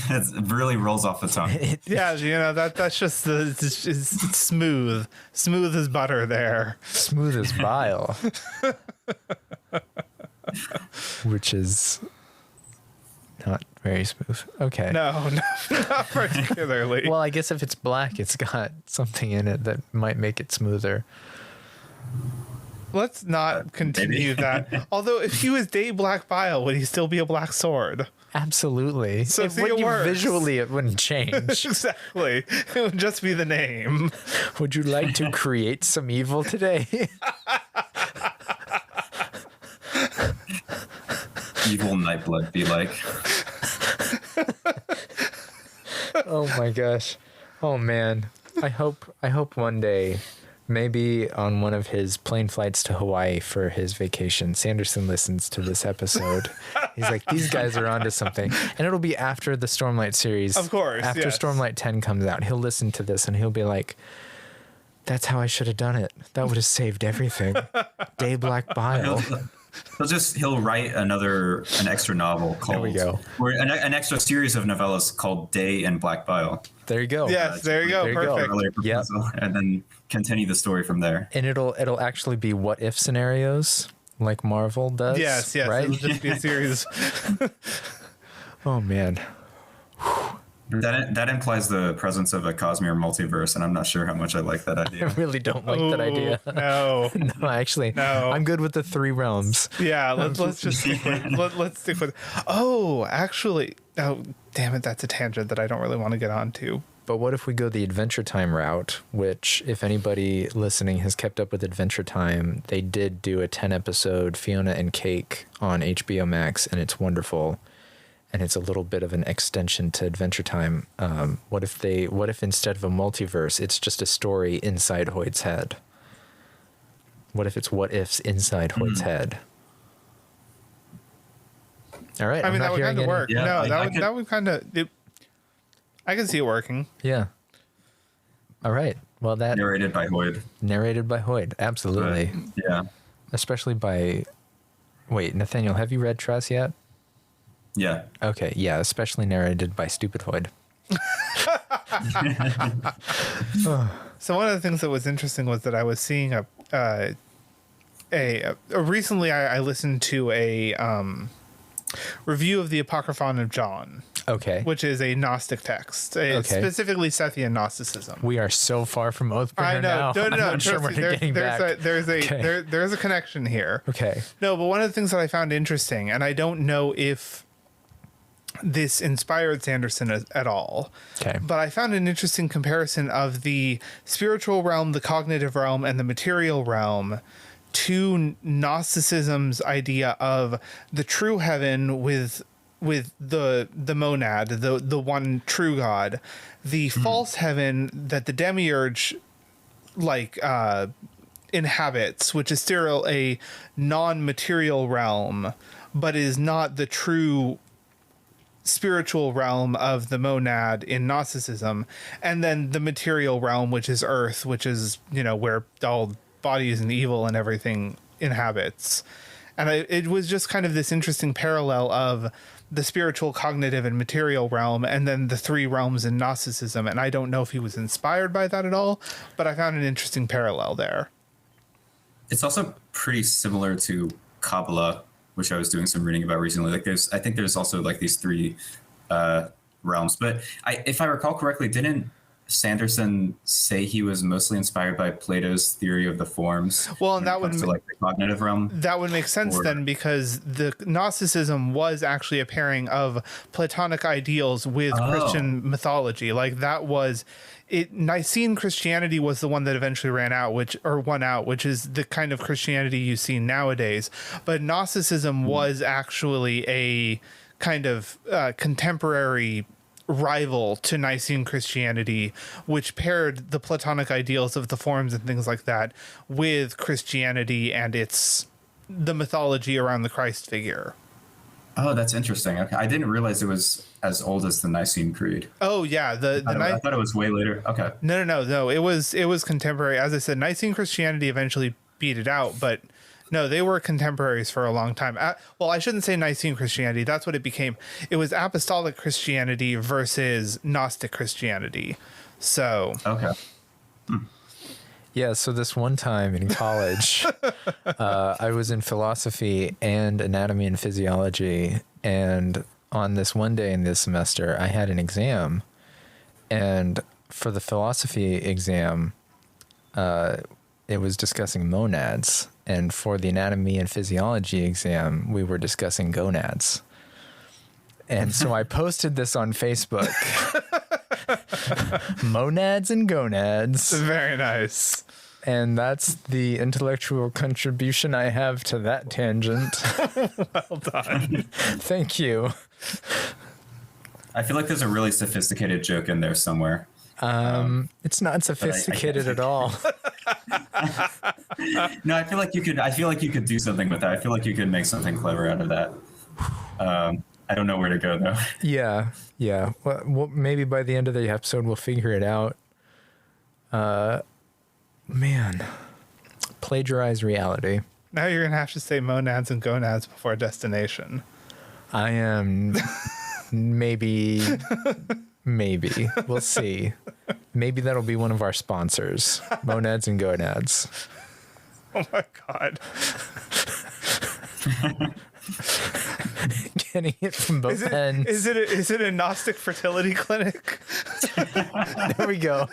It really rolls off the tongue.
yeah, that's just it's smooth as butter there.
Smooth as bile. Which is not very smooth. Okay.
No, not particularly.
Well, I guess if it's black, it's got something in it that might make it smoother.
Let's not continue that. Although, if he was day black bile, would he still be a black sword?
Absolutely.
So see,
wouldn't
it works.
Visually, it wouldn't change.
Exactly. It would just be the name.
Would you like to create some evil today?
Evil Nightblood be like.
Oh my gosh. Oh man. I hope one day, maybe on one of his plane flights to Hawaii for his vacation, Sanderson listens to this episode. He's like, these guys are onto something. And it'll be after the Stormlight series.
Of course.
After
yes.
Stormlight 10 comes out, he'll listen to this and he'll be like, that's how I should have done it. That would have saved everything. Day Black Bile.
He'll write an extra novel called,
There we go.
or an extra series of novellas called Day and Black Bile.
There you go.
Yes, there you go.
There you go.
Perfect.
Earlier proposal, and then continue the story from there.
And it'll actually be what if scenarios like Marvel does.
Yes,
right?
It'll just be a series.
Oh man.
That implies the presence of a Cosmere multiverse, and I'm not sure how much I like that
I
idea.
really don't like that idea.
No.
No, actually,
No.
I'm good with the three realms.
Yeah, let's just stick with let's stick with. Oh, actually, oh damn it, that's a tangent that I don't really want to get onto.
But what if we go the Adventure Time route, which if anybody listening has kept up with Adventure Time, they did do a 10-episode Fiona and Cake on HBO Max, and it's wonderful. And it's a little bit of an extension to Adventure Time. What if instead of a multiverse, it's just a story inside Hoyt's head? What if it's what ifs inside Hoyt's head? All right.
I mean, that would kind of work.
Yeah,
No,
I
that would kind of. I can see it working.
Yeah. All right. Well, that
Narrated by Hoyd.
narrated by Hoyt. Absolutely.
Yeah.
Especially by. Wait, Nathaniel, have you read Tress yet?
Yeah.
Okay, yeah, especially narrated by Stupid Hoyd.
So one of the things that was interesting was that I was seeing recently I listened to a review of the Apocryphon of John,
Okay.
which is a Gnostic text, specifically Sethian Gnosticism.
We are so far from Oathbringer
I know.
now.
No.
I'm not sure
trust
we're
me,
getting back.
There's a connection here.
Okay.
No, but one of the things that I found interesting, and I don't know if this inspired Sanderson at all.
Okay.
But I found an interesting comparison of the spiritual realm, the cognitive realm, and the material realm to Gnosticism's idea of the true heaven with the monad, the one true God, the false heaven that the demiurge inhabits, which is still a non-material realm, but is not the true spiritual realm of the monad in Gnosticism, and then the material realm, which is Earth, which is where all bodies and evil and everything inhabits. And it was just kind of this interesting parallel of the spiritual, cognitive, and material realm, and then the three realms in Gnosticism. And I don't know if he was inspired by that at all, but I found an interesting parallel there.
It's also pretty similar to Kabbalah, which I was doing some reading about recently. Like I think there's also like these three realms. But if I recall correctly, didn't Sanderson say he was mostly inspired by Plato's theory of the forms?
Well, and that would
like the cognitive realm.
That would make sense then, because the Gnosticism was actually a pairing of Platonic ideals with Christian mythology. Like that was it. Nicene Christianity was the one that eventually won out, which is the kind of Christianity you see nowadays. But Gnosticism was actually a kind of contemporary rival to Nicene Christianity, which paired the Platonic ideals of the forms and things like that with Christianity and the mythology around the Christ figure.
Oh, that's interesting. Okay, I didn't realize it was as old as the Nicene Creed.
Oh yeah,
I thought it was way later. Okay.
No. It was contemporary. As I said, Nicene Christianity eventually beat it out, but no, they were contemporaries for a long time. Well, I shouldn't say Nicene Christianity. That's what it became. It was Apostolic Christianity versus Gnostic Christianity. So
okay.
Yeah, so this one time in college, I was in philosophy and anatomy and physiology, and on this one day in this semester, I had an exam, and for the philosophy exam, it was discussing monads, and for the anatomy and physiology exam, we were discussing gonads. And so I posted this on Facebook. Monads and gonads.
Very nice.
And that's the intellectual contribution I have to that tangent.
Well done.
Thank you.
I feel like there's a really sophisticated joke in there somewhere.
It's not sophisticated at all.
No, I feel like you could do something with that. I feel like you could make something clever out of that. I don't know where to go though.
Yeah. Well, maybe by the end of the episode we'll figure it out. Man, plagiarize reality.
Now you're gonna have to say monads and gonads before destination.
I am maybe we'll see. Maybe that'll be one of our sponsors. Monads and gonads.
Oh my god.
Getting it from both ends.
Is it a Gnostic fertility clinic?
There we go.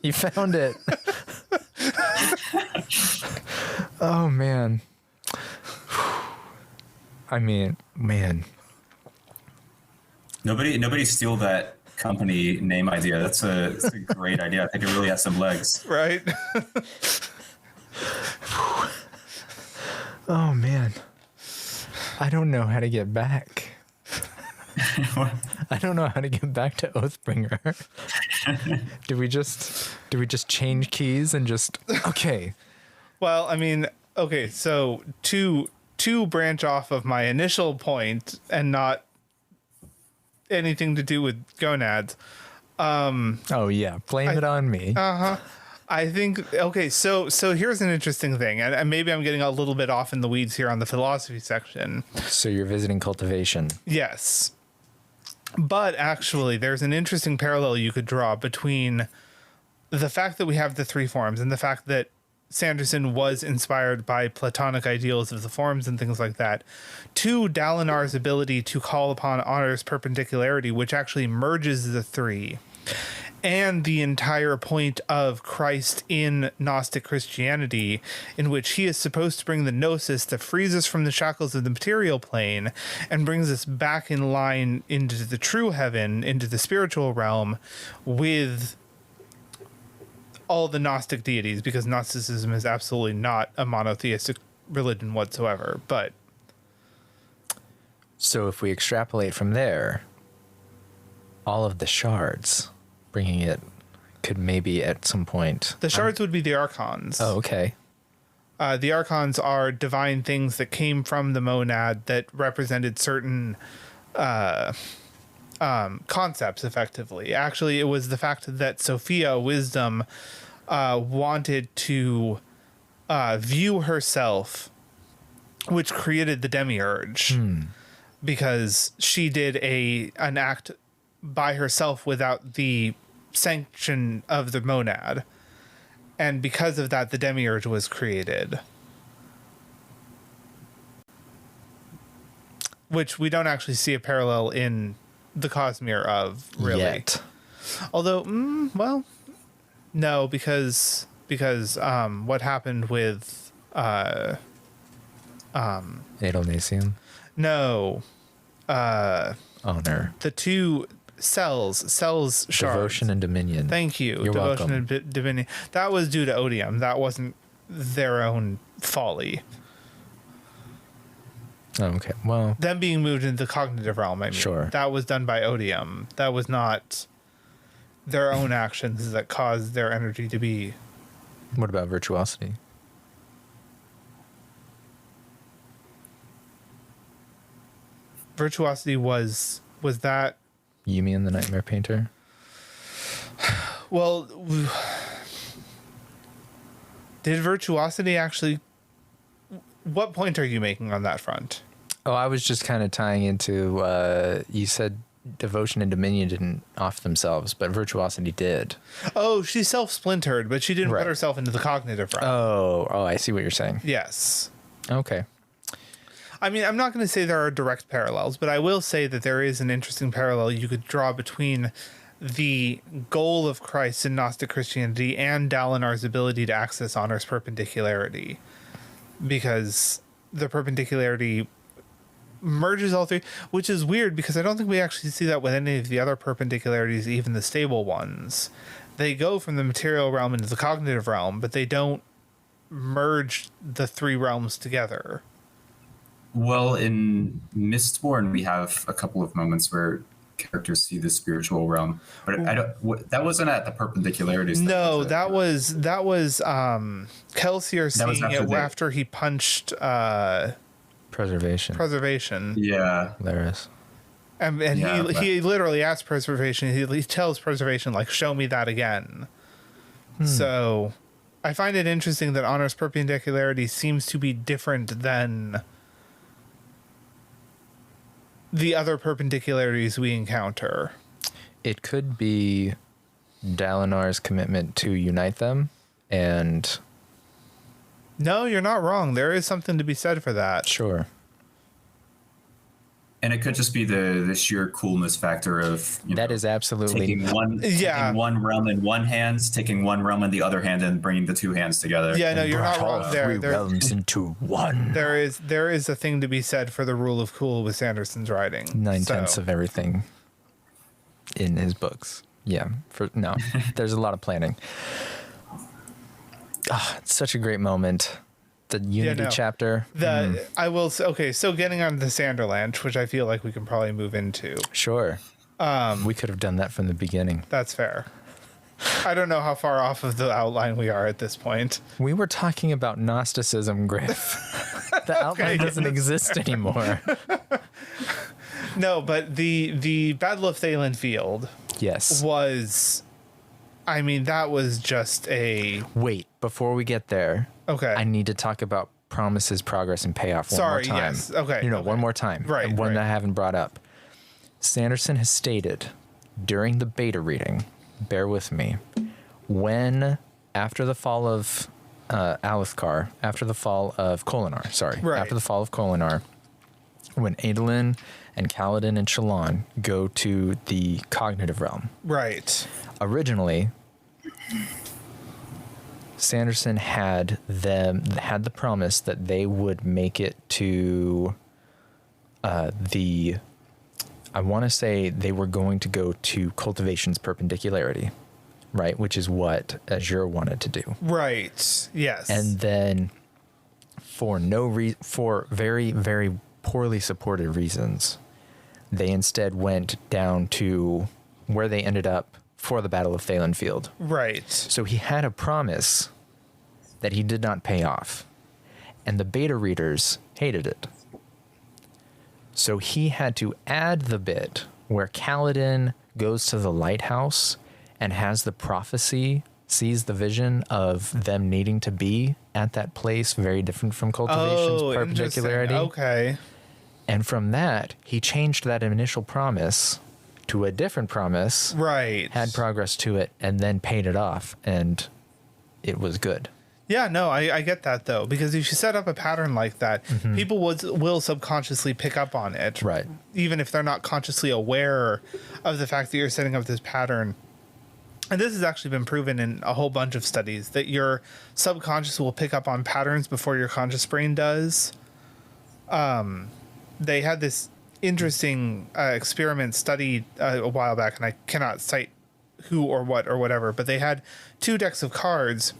You found it. Oh man. I mean, man.
Nobody steal that company name idea. That's a great idea. I think it really has some legs.
Right?
Oh man. I don't know how to get back. I don't know how to get back to Oathbringer. Do we just change keys and just okay?
Well, I mean, okay, so to branch off of my initial point and not anything to do with gonads.
Oh yeah, blame it on me.
I think okay, so here's an interesting thing, and maybe I'm getting a little bit off in the weeds here on the philosophy section.
So you're visiting cultivation.
Yes. But actually, there's an interesting parallel you could draw between the fact that we have the three forms and the fact that Sanderson was inspired by Platonic ideals of the forms and things like that, to Dalinar's ability to call upon Honor's perpendicularity, which actually merges the three, and the entire point of Christ in Gnostic Christianity, in which he is supposed to bring the gnosis that frees us from the shackles of the material plane and brings us back in line into the true heaven, into the spiritual realm, with all the Gnostic deities, because Gnosticism is absolutely not a monotheistic religion whatsoever. But
so if we extrapolate from there, all of the shards, bringing it, could maybe at some point.
The shards would be the archons.
Oh, okay.
The archons are divine things that came from the monad that represented certain concepts, effectively. Actually, it was the fact that Sophia, wisdom, wanted to view herself which created the Demiurge, because she did an act by herself without the sanction of the monad, and because of that, the Demiurge was created. Which we don't actually see a parallel in the Cosmere of, really.
Yet.
Although, well, no, because what happened with
Adelnasian.
No,
Honor.
the two cells shards.
Devotion and Dominion.
Thank you.
You're
Devotion
welcome.
and Dominion. That was due to Odium. That wasn't their own folly.
Oh, okay. Well,
Them being moved into the cognitive realm, I mean.
Sure.
That was done by Odium. That was not their own actions that caused their energy to be.
what about virtuosity?
Virtuosity was that.
Yumi and the Nightmare Painter?
Well, did virtuosity actually? What point are you making on that front?
Oh, I was just kind of tying into, you said Devotion and Dominion didn't off themselves, but Virtuosity did.
Oh, she self-splintered, but she didn't
Right.
put herself into the cognitive realm.
Oh, I see what you're saying.
Yes.
Okay.
I mean, I'm not going to say there are direct parallels, but I will say that there is an interesting parallel you could draw between the goal of Christ in Gnostic Christianity and Dalinar's ability to access Honor's perpendicularity. Because the perpendicularity merges all three, which is weird because I don't think we actually see that with any of the other perpendicularities, even the stable ones. They go from the material realm into the cognitive realm, but they don't merge the three realms together.
Well, in Mistborn, we have a couple of moments where characters see the spiritual realm, but that wasn't at the perpendicularities.
No, that was Kelsier seeing it after he punched
Preservation.
Yeah.
Laris.
and
Yeah,
he literally asked Preservation. He tells Preservation, like, show me that again. So I find it interesting that Honor's perpendicularity seems to be different than the other perpendicularities we encounter.
It could be Dalinar's commitment to unite them, and
No, you're not wrong. There is something to be said for that.
sure.
And it could just be the sheer coolness factor of
That is absolutely
taking one realm in one hand, taking one realm in the other hand, and bringing the two hands together.
Yeah, no, you're not
all
wrong there.
three realms into one.
There is a thing to be said for the rule of cool with Sanderson's writing.
9/10 of everything in his books. Yeah. There's a lot of planning. It's such a great moment. The Unity chapter.
I will say, okay, so getting on to Sanderland, which I feel like we can probably move into.
Sure. We could have done that from the beginning.
That's fair. I don't know how far off of the outline we are at this point.
We were talking about Gnosticism, Griff. The outline doesn't exist anymore.
No, but the Battle of Thalen Field
Yes.
was, I mean, that was just a...
Wait, before we get there,
Okay.
I need to talk about promises, progress, and payoff one more time.
Yes. Okay.
No,
okay.
one more time.
Right,
And one
right.
that I haven't brought up. Sanderson has stated during the beta reading, bear with me, when, after the fall of Alethkar, after the fall of Kholinar,
Right.
after the fall of Kholinar, when Adolin and Kaladin and Shallan go to the cognitive realm.
Right.
Originally, Sanderson had the promise that they would make it to I want to say they were going to go to Cultivation's Perpendicularity, right? Which is what Azure wanted to do.
Right. Yes.
And then for very, very poorly supported reasons, they instead went down to where they ended up for the Battle of Thalen Field.
Right.
So he had a promise that he did not pay off, and the beta readers hated it. So he had to add the bit where Kaladin goes to the lighthouse and has the prophecy sees the vision of them needing to be at that place, very different from Cultivation's particularity.
Okay.
And from that, he changed that initial promise to a different promise,
Right.
had progress to it, and then paid it off, and it was good.
Yeah, no, I get that though, because if you set up a pattern like that, people will subconsciously pick up on it,
Right.
even if they're not consciously aware of the fact that you're setting up this pattern. And this has actually been proven in a whole bunch of studies, that your subconscious will pick up on patterns before your conscious brain does. They had this interesting experiment studied a while back, and I cannot cite who or what or whatever, but they had 2 decks of cards,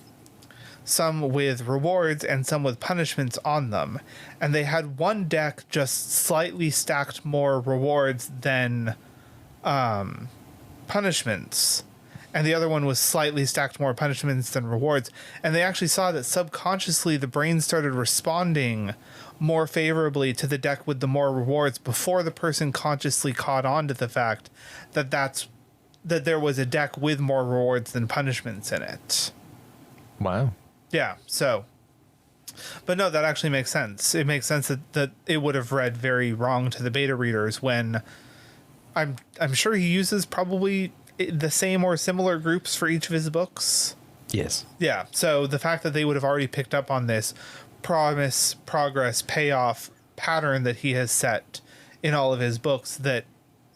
some with rewards and some with punishments on them. And they had one deck just slightly stacked more rewards than punishments. And the other one was slightly stacked more punishments than rewards. And they actually saw that subconsciously the brain started responding more favorably to the deck with the more rewards before the person consciously caught on to the fact that that there was a deck with more rewards than punishments in it.
Wow.
Yeah, so. But no, that actually makes sense. It makes sense that it would have read very wrong to the beta readers when I'm sure he uses probably the same or similar groups for each of his books.
Yes.
Yeah, so the fact that they would have already picked up on this promise, progress, payoff pattern that he has set in all of his books, that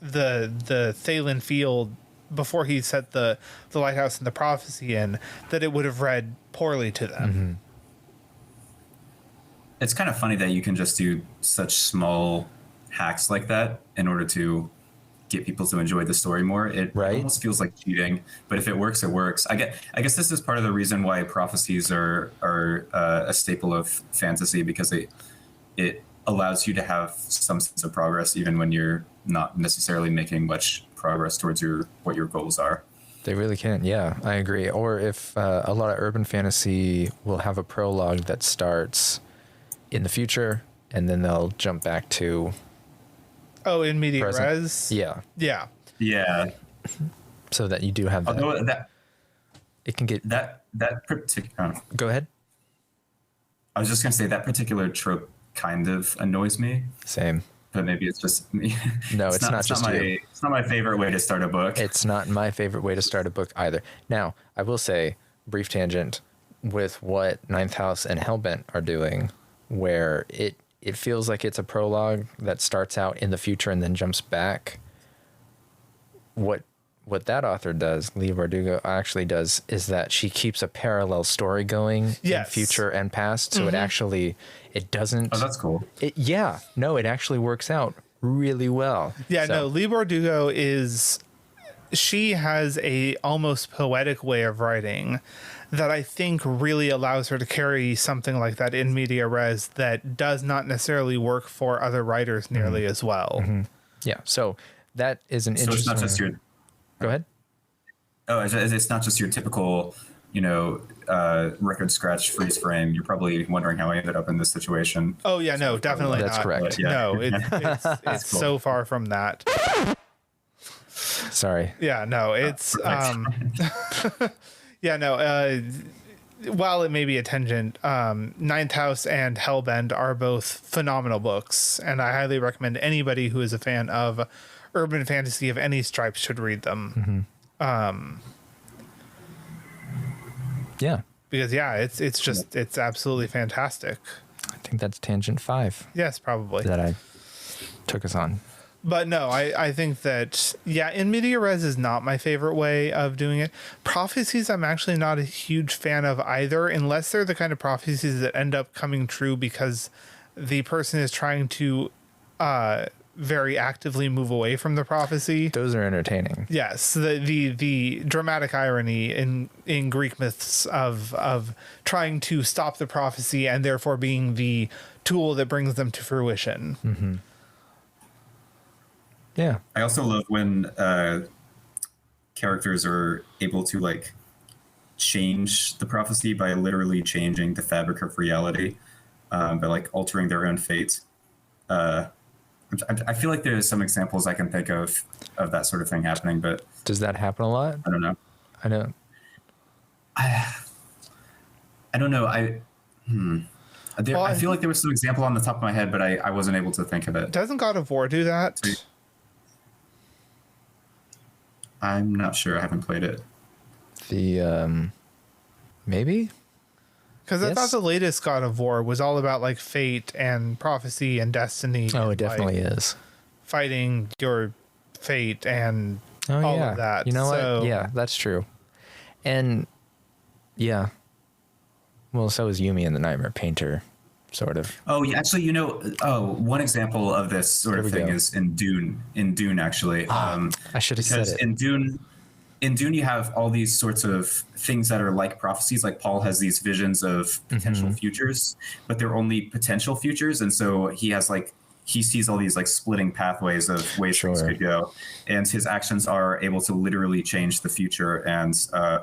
the Thalen field before he set the lighthouse and the prophecy in, that it would have read poorly to them.
Mm-hmm.
It's kind of funny that you can just do such small hacks like that in order to get people to enjoy the story more. It almost feels like cheating, but if it works, it works. I guess this is part of the reason why prophecies are a staple of fantasy, because it allows you to have some sense of progress even when you're not necessarily making much progress towards what your goals are.
They really can. Yeah, I agree. Or if a lot of urban fantasy will have a prologue that starts in the future, and then they'll jump back to
in media
present.
res.
Yeah.
So that you do have that.
Although
it can get
that particular.
Go ahead.
I was just gonna say that particular trope kind of annoys me.
Same.
But maybe it's just me.
No, it's not just you.
It's not my favorite way to start a book.
It's not my favorite way to start a book either. Now, I will say, brief tangent, with what Ninth House and Hellbent are doing, where it feels like it's a prologue that starts out in the future and then jumps back. What that author does, Lee Bardugo actually does, is that she keeps a parallel story going in future and past. So it doesn't.
Oh, that's cool.
It actually works out really well.
Yeah,
So-
no, Lee Bardugo she has a almost poetic way of writing that I think really allows her to carry something like that in media res that does not necessarily work for other writers nearly as well.
Mm-hmm. Yeah, so that is an interesting.
So it's not just your.
Go ahead.
Oh, it's not just your typical, record scratch freeze frame. You're probably wondering how I ended up in this situation.
Oh yeah, no, definitely
That's
not.
correct.
Yeah.
No, it's
cool.
so far from that.
Sorry.
Yeah, no, it's yeah, no. While it may be a tangent, Ninth House and Hellbend are both phenomenal books, and I highly recommend anybody who is a fan of urban fantasy of any stripe should read them.
Yeah.
Because it's absolutely fantastic.
I think that's tangent 5
Yes, probably.
that I took us on.
But no, I think that, in media res is not my favorite way of doing it. Prophecies, I'm actually not a huge fan of either, unless they're the kind of prophecies that end up coming true because the person is trying to very actively move away from the prophecy.
Those are entertaining.
Yes, the dramatic irony in Greek myths of trying to stop the prophecy and therefore being the tool that brings them to fruition.
Mm-hmm. Yeah.
I also love when characters are able to change the prophecy by literally changing the fabric of reality, by altering their own fate. I feel like there's some examples I can think of that sort of thing happening, but
Does that happen a lot?
I don't know.
I know.
I don't know.
Well,
I feel like there was some example on the top of my head, but I wasn't able to think of it.
Doesn't God of War do that?
I'm not sure. I haven't played it.
The maybe.
Because I
Yes.
thought the latest God of War was all about like fate and prophecy and destiny.
Oh,
and,
it definitely
like,
is.
fighting your fate and
Oh
all
yeah.
of that.
You know
So-
what? Yeah, that's true. And yeah. Well, so is Yumi in the Nightmare Painter, sort of.
Oh, yeah, actually, one example of this sort
There
of
we
thing
go.
is in Dune. In Dune, actually,
I should have said
because
it.
in Dune, you have all these sorts of things that are like prophecies. Like Paul has these visions of potential futures, but they're only potential futures, and so he sees all these like splitting pathways of ways things
Sure.
could go, and his actions are able to literally change the future and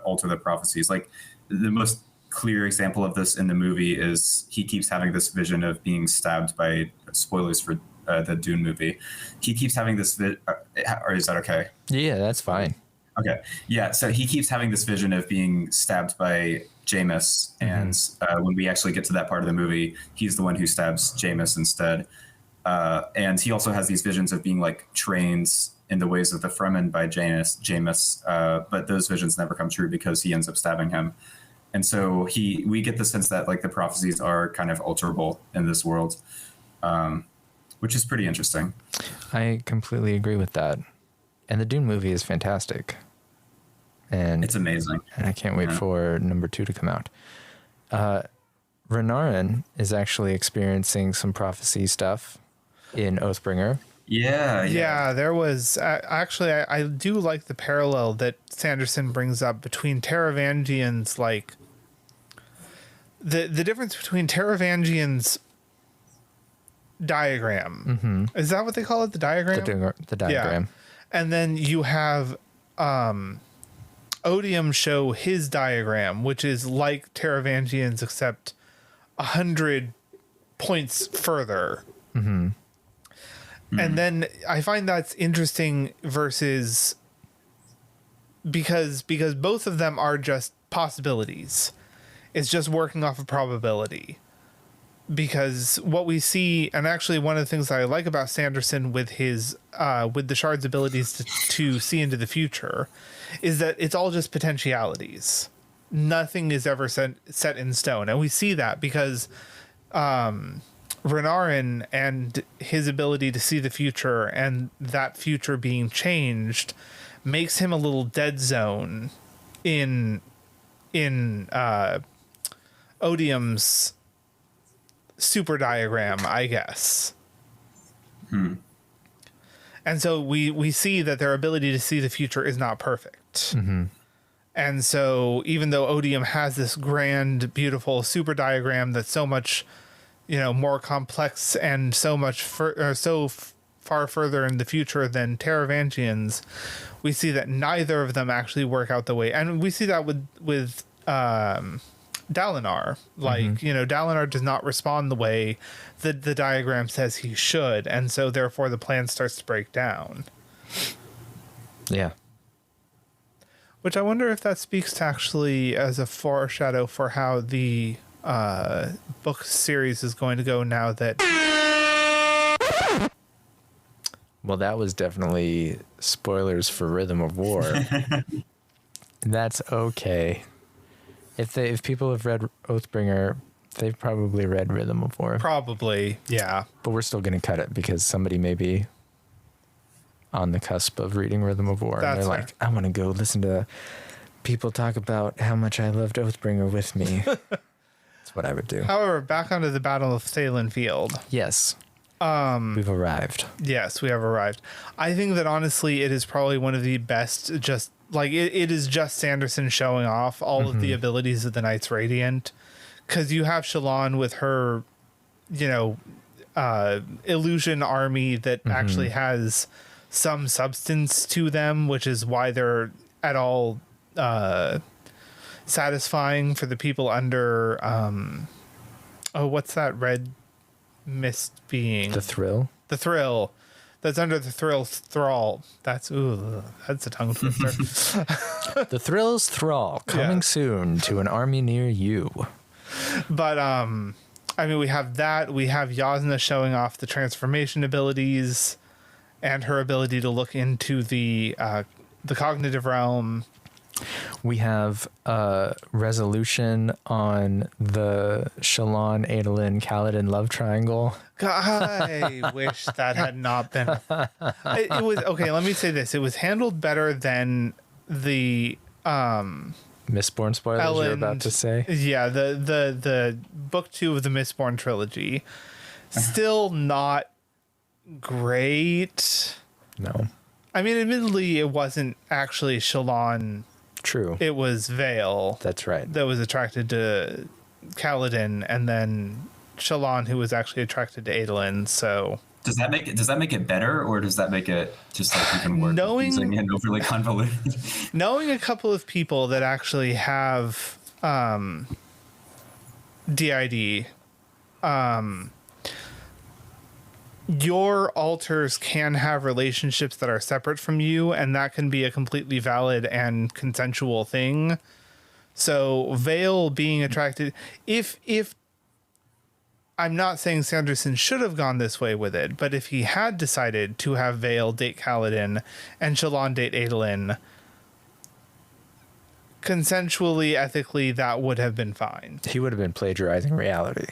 alter the prophecies. Like the most clear example of this in the movie is he keeps having this vision of being stabbed by, spoilers for the Dune movie. He keeps having this or is that okay?
Yeah, that's fine.
Okay. Yeah. So he keeps having this vision of being stabbed by Jameis. And when we actually get to that part of the movie, he's the one who stabs Jameis instead. And he also has these visions of being like trained in the ways of the Fremen by Jameis. But those visions never come true because he ends up stabbing him. And so we get the sense that like the prophecies are kind of alterable in this world, which is pretty interesting.
I completely agree with that. And the Dune movie is fantastic. And
It's amazing.
and I can't wait for number 2 to come out. Renarin is actually experiencing some prophecy stuff in Oathbringer.
Yeah, there was actually I do like the parallel that Sanderson brings up between Taravangian's like the difference between Taravangian's diagram. Is that what they call it? The diagram?
The diagram.
And then you have Odium show his diagram, which is like Taravangian's except 100 points further. And then I find that's interesting versus because both of them are just possibilities. It's just working off of probability. Because what we see, and actually one of the things that I like about Sanderson with his with the shard's abilities to see into the future is that it's all just potentialities. Nothing is ever set in stone. And we see that because Renarin and his ability to see the future and that future being changed makes him a little dead zone in Odium's super diagram, I guess. And so we see that their ability to see the future is not perfect. And so even though Odium has this grand, beautiful super diagram that's so much, more complex and so much far further in the future than Taravangian's, we see that neither of them actually work out the way. And we see that with Dalinar. Like, Dalinar does not respond the way that the diagram says he should. And so therefore the plan starts to break down.
Yeah.
Which I wonder if that speaks to actually as a foreshadow for how the book series is going to go now that...
Well, that was definitely spoilers for Rhythm of War. That's okay. If people have read Oathbringer, they've probably read Rhythm of War.
Probably, yeah.
But we're still going to cut it because somebody may be on the cusp of reading Rhythm of War.
That's
and they're
fair.
like, I want to go listen to people talk about how much I loved Oathbringer with me. That's what I would do.
However, back onto the Battle of Thalen Field.
Yes. We've arrived.
Yes, we have arrived. I think that honestly, it is probably one of the best. Just like it is just Sanderson showing off all of the abilities of the Knights Radiant, because you have Shallan with her, illusion army that actually has some substance to them, which is why they're at all satisfying for the people under. What's that red mist being?
The Thrill.
The Thrill. that's under the Thrill's thrall. That's a tongue twister.
The Thrill's thrall coming soon to an army near you.
But I mean, we have that. We have Yasna showing off the transformation abilities and her ability to look into the cognitive realm.
We have resolution on the Shallan, Adolin, Kaladin love triangle.
I wish that had not been. It was okay. Let me say this: it was handled better than the
Mistborn spoilers
Ellen,
you're about to say.
Yeah, the book 2 of the Mistborn trilogy. Still not great.
No.
I mean, admittedly, it wasn't actually Shallan.
True.
It was Vale.
That's right.
That was attracted to Kaladin, and then Shallan, who was actually attracted to Adolin. So
Does that make it better, or does that make it just like even more confusing and overly convoluted?
knowing a couple of people that actually have DID, your alters can have relationships that are separate from you, and that can be a completely valid and consensual thing. So Vale being attracted, if I'm not saying Sanderson should have gone this way with it, but if he had decided to have Vale date Kaladin and Shallan date Adolin, consensually, ethically, that would have been fine.
He would have been plagiarizing reality.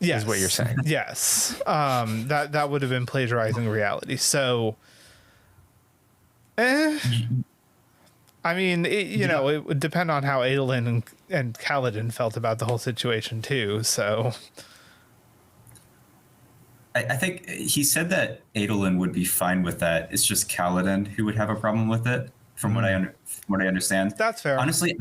Yes.
Is what you're saying.
Yes. That would have been plagiarizing reality. So, I mean, it would depend on how Adolin and Kaladin felt about the whole situation too. So,
I think he said that Adolin would be fine with that. It's just Kaladin who would have a problem with it, from what I understand.
That's fair.
Honestly,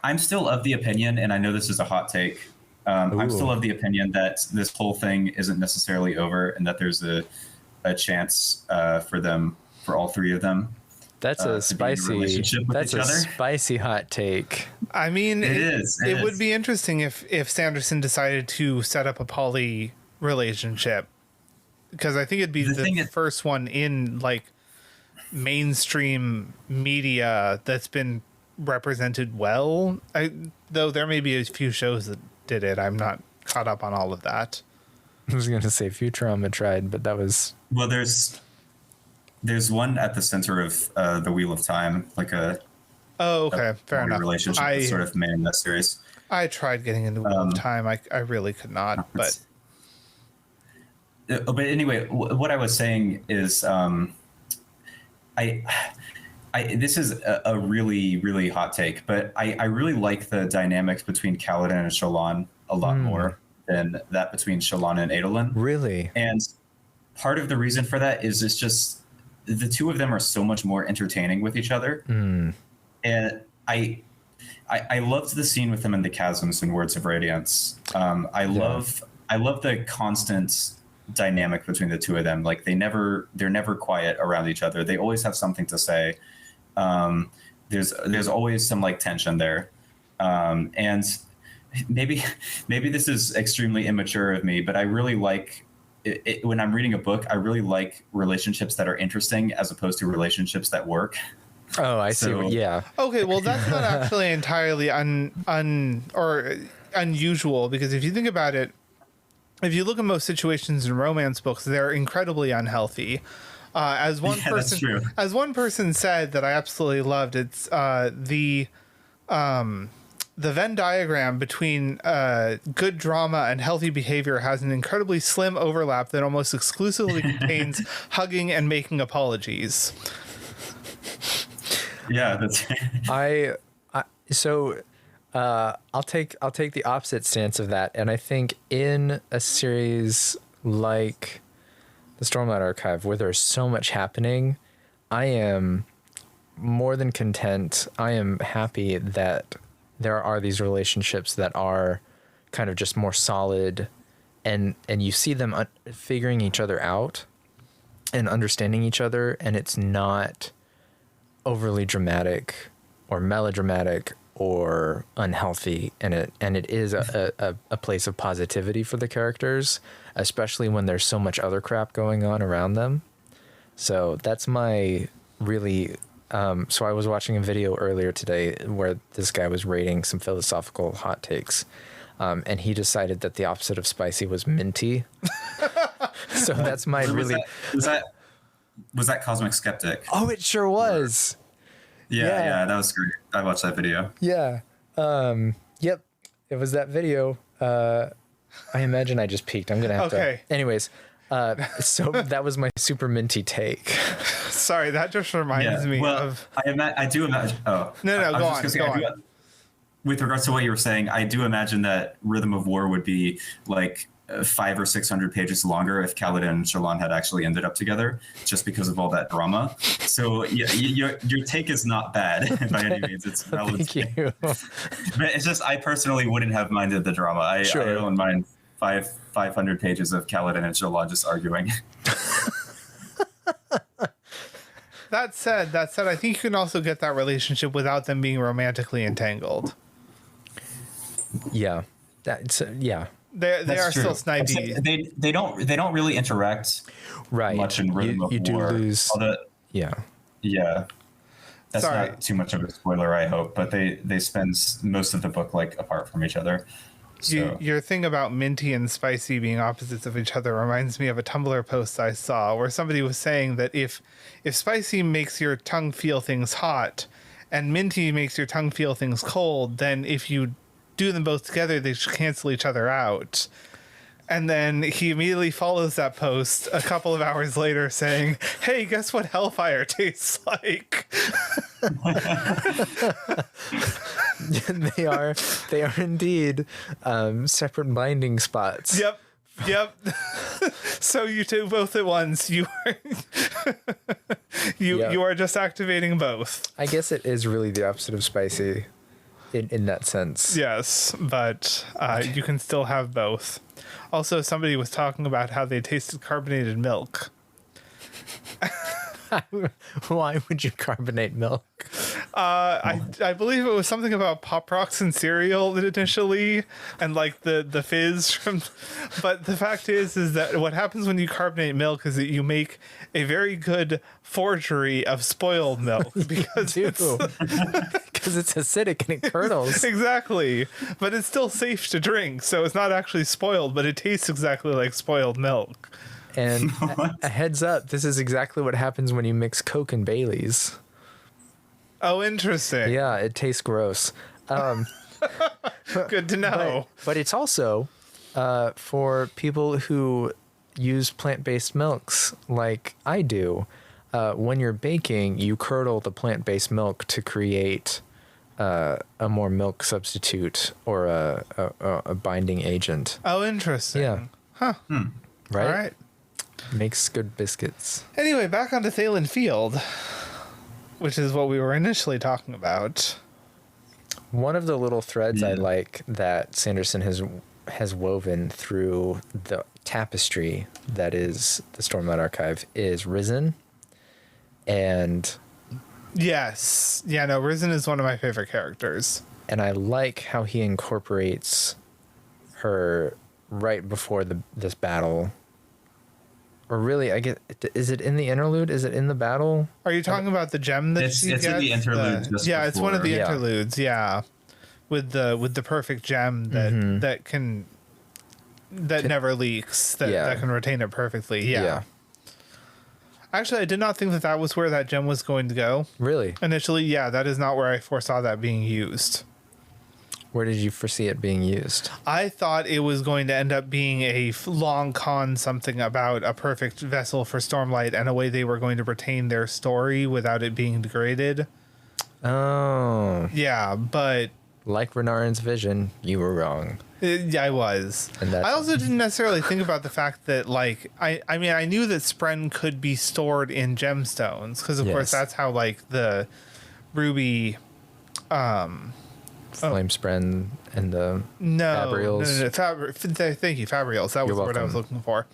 I'm still of the opinion, and I know this is a hot take. I'm still of the opinion that this whole thing isn't necessarily over, and that there's a chance for all three of them.
That's a spicy. That's a spicy hot take.
I mean,
it is.
It would be interesting if Sanderson decided to set up a poly relationship, because I think it'd be the first one in like mainstream media that's been represented well. Though there may be a few shows that did it. I'm not caught up on all of that.
I was going to say Futurama tried, but that was...
Well, there's one at the center of the Wheel of Time, like a...
Oh, okay. Fair enough.
...relationship that's sort of main that series.
I tried getting into Wheel of Time. I really could not, but...
But anyway, what I was saying is... this is a really, really hot take, but I really like the dynamics between Kaladin and Shallan a lot more than that between Shallan and Adolin.
Really?
And part of the reason for that is it's just the two of them are so much more entertaining with each other. And I loved the scene with them in the chasms in Words of Radiance. I love the constant dynamic between the two of them. Like they're never quiet around each other. They always have something to say. There's always some like tension there, and maybe this is extremely immature of me, but I really like it when I'm reading a book. I really like relationships that are interesting as opposed to relationships that work.
Oh, I see. Yeah.
Okay, well that's not actually entirely unusual, because if you think about it, if you look at most situations in romance books, they're incredibly unhealthy. As one person said that I absolutely loved, it's the Venn diagram between good drama and healthy behavior has an incredibly slim overlap that almost exclusively contains hugging and making apologies.
Yeah, that's.
I'll take the opposite stance of that, and I think in a series like the Stormlight Archive, where there's so much happening, I am more than content. I am happy that there are these relationships that are kind of just more solid, and you see them figuring each other out and understanding each other, and it's not overly dramatic or melodramatic or unhealthy, and it is a place of positivity for the characters, especially when there's so much other crap going on around them. So that's my really. So I was watching a video earlier today where this guy was rating some philosophical hot takes, and he decided that the opposite of spicy was minty. So that's my really.
Was that Cosmic Skeptic?
Oh, it sure was.
Yeah, that was great. I watched that video.
Yeah. Yep. It was that video. I imagine I just peeked. I'm gonna have to. Anyways, so that was my super minty take.
Sorry, that just reminds me of.
I do imagine. Oh
no, go on.
With regards to what you were saying, I do imagine that Rhythm of War would be like 500 or 600 pages longer if Kaladin and Shallan had actually ended up together, just because of all that drama. So your take is not bad by any means. It's relevant.
Thank you.
But it's just I personally wouldn't have minded the drama. I don't mind 500 pages of Kaladin and Shallan just arguing.
That said, I think you can also get that relationship without them being romantically entangled.
Yeah, They are
true.
still
snipey.
They don't really interact much in Rhythm of War.
You do lose.
Yeah. That's not too much of a spoiler, I hope. But they spend most of the book like apart from each other. So.
Your thing about minty and spicy being opposites of each other reminds me of a Tumblr post I saw where somebody was saying that if spicy makes your tongue feel things hot and minty makes your tongue feel things cold, then if you do them both together, they should cancel each other out. And then he immediately follows that post a couple of hours later saying, hey, guess what Hellfire tastes like?
They are indeed separate binding spots.
Yep. So you do both at once. You are just activating both.
I guess it is really the opposite of spicy in that sense.
Yes, but you can still have both. Also, somebody was talking about how they tasted carbonated milk.
Why would you carbonate milk?
I believe it was something about Pop Rocks and cereal initially, and like the fizz from. But the fact is that what happens when you carbonate milk is that you make a very good forgery of spoiled milk because it's
acidic and it curdles.
Exactly, but it's still safe to drink, so it's not actually spoiled, but it tastes exactly like spoiled milk.
And a heads up, this is exactly what happens when you mix Coke and Baileys.
Oh, interesting.
Yeah, it tastes gross.
Good to know.
But it's also for people who use plant-based milks like I do. When you're baking, you curdle the plant-based milk to create a more milk substitute or a binding agent.
Oh, interesting.
Yeah.
Huh.
Right?
All right.
Makes good biscuits.
Anyway, back onto Thalen Field, which is what we were initially talking about.
One of the little threads I like that Sanderson has woven through the tapestry that is the Stormlight Archive is Risen. And
yes. Yeah, no, Risen is one of my favorite characters.
And I like how he incorporates her right before this battle. Or really, is it in the interlude? Is it in the battle?
Are you talking about the gem that she gets?
It's in the interlude.
It's one of the interludes. Yeah, with the perfect gem that never leaks. That can retain it perfectly. Yeah. Actually, I did not think that was where that gem was going to go. Really? Initially, yeah, that is not where I foresaw that being used.
Where did you foresee it being used?
I thought it was going to end up being a long con, something about a perfect vessel for Stormlight and a way they were going to retain their story without it being degraded.
Oh.
Yeah, but...
like Renarin's vision, you were wrong.
Yeah, I was. I also didn't necessarily think about the fact that, like, I mean, I knew that Spren could be stored in gemstones, because, of course, that's how, like, the ruby...
Flame Spren and the Fabrials.
No. Thank you, Fabrials. That was what I was looking for.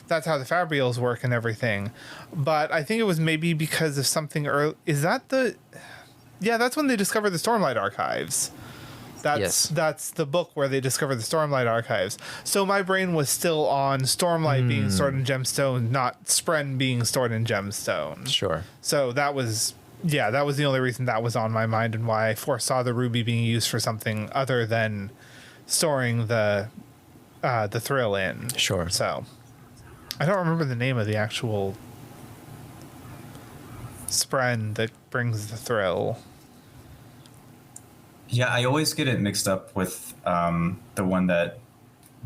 That's how the Fabrials work and everything. But I think it was maybe because of something early. Is that the... Yeah, that's when they discovered the Stormlight Archives. That's the book where they discovered the Stormlight Archives. So my brain was still on Stormlight being stored in Gemstone, not Spren being stored in Gemstone.
Sure.
So that was the only reason that was on my mind, and why I foresaw the ruby being used for something other than storing the thrill in.
Sure.
So I don't remember the name of the actual Spren that brings the thrill.
Yeah, I always get it mixed up with the one that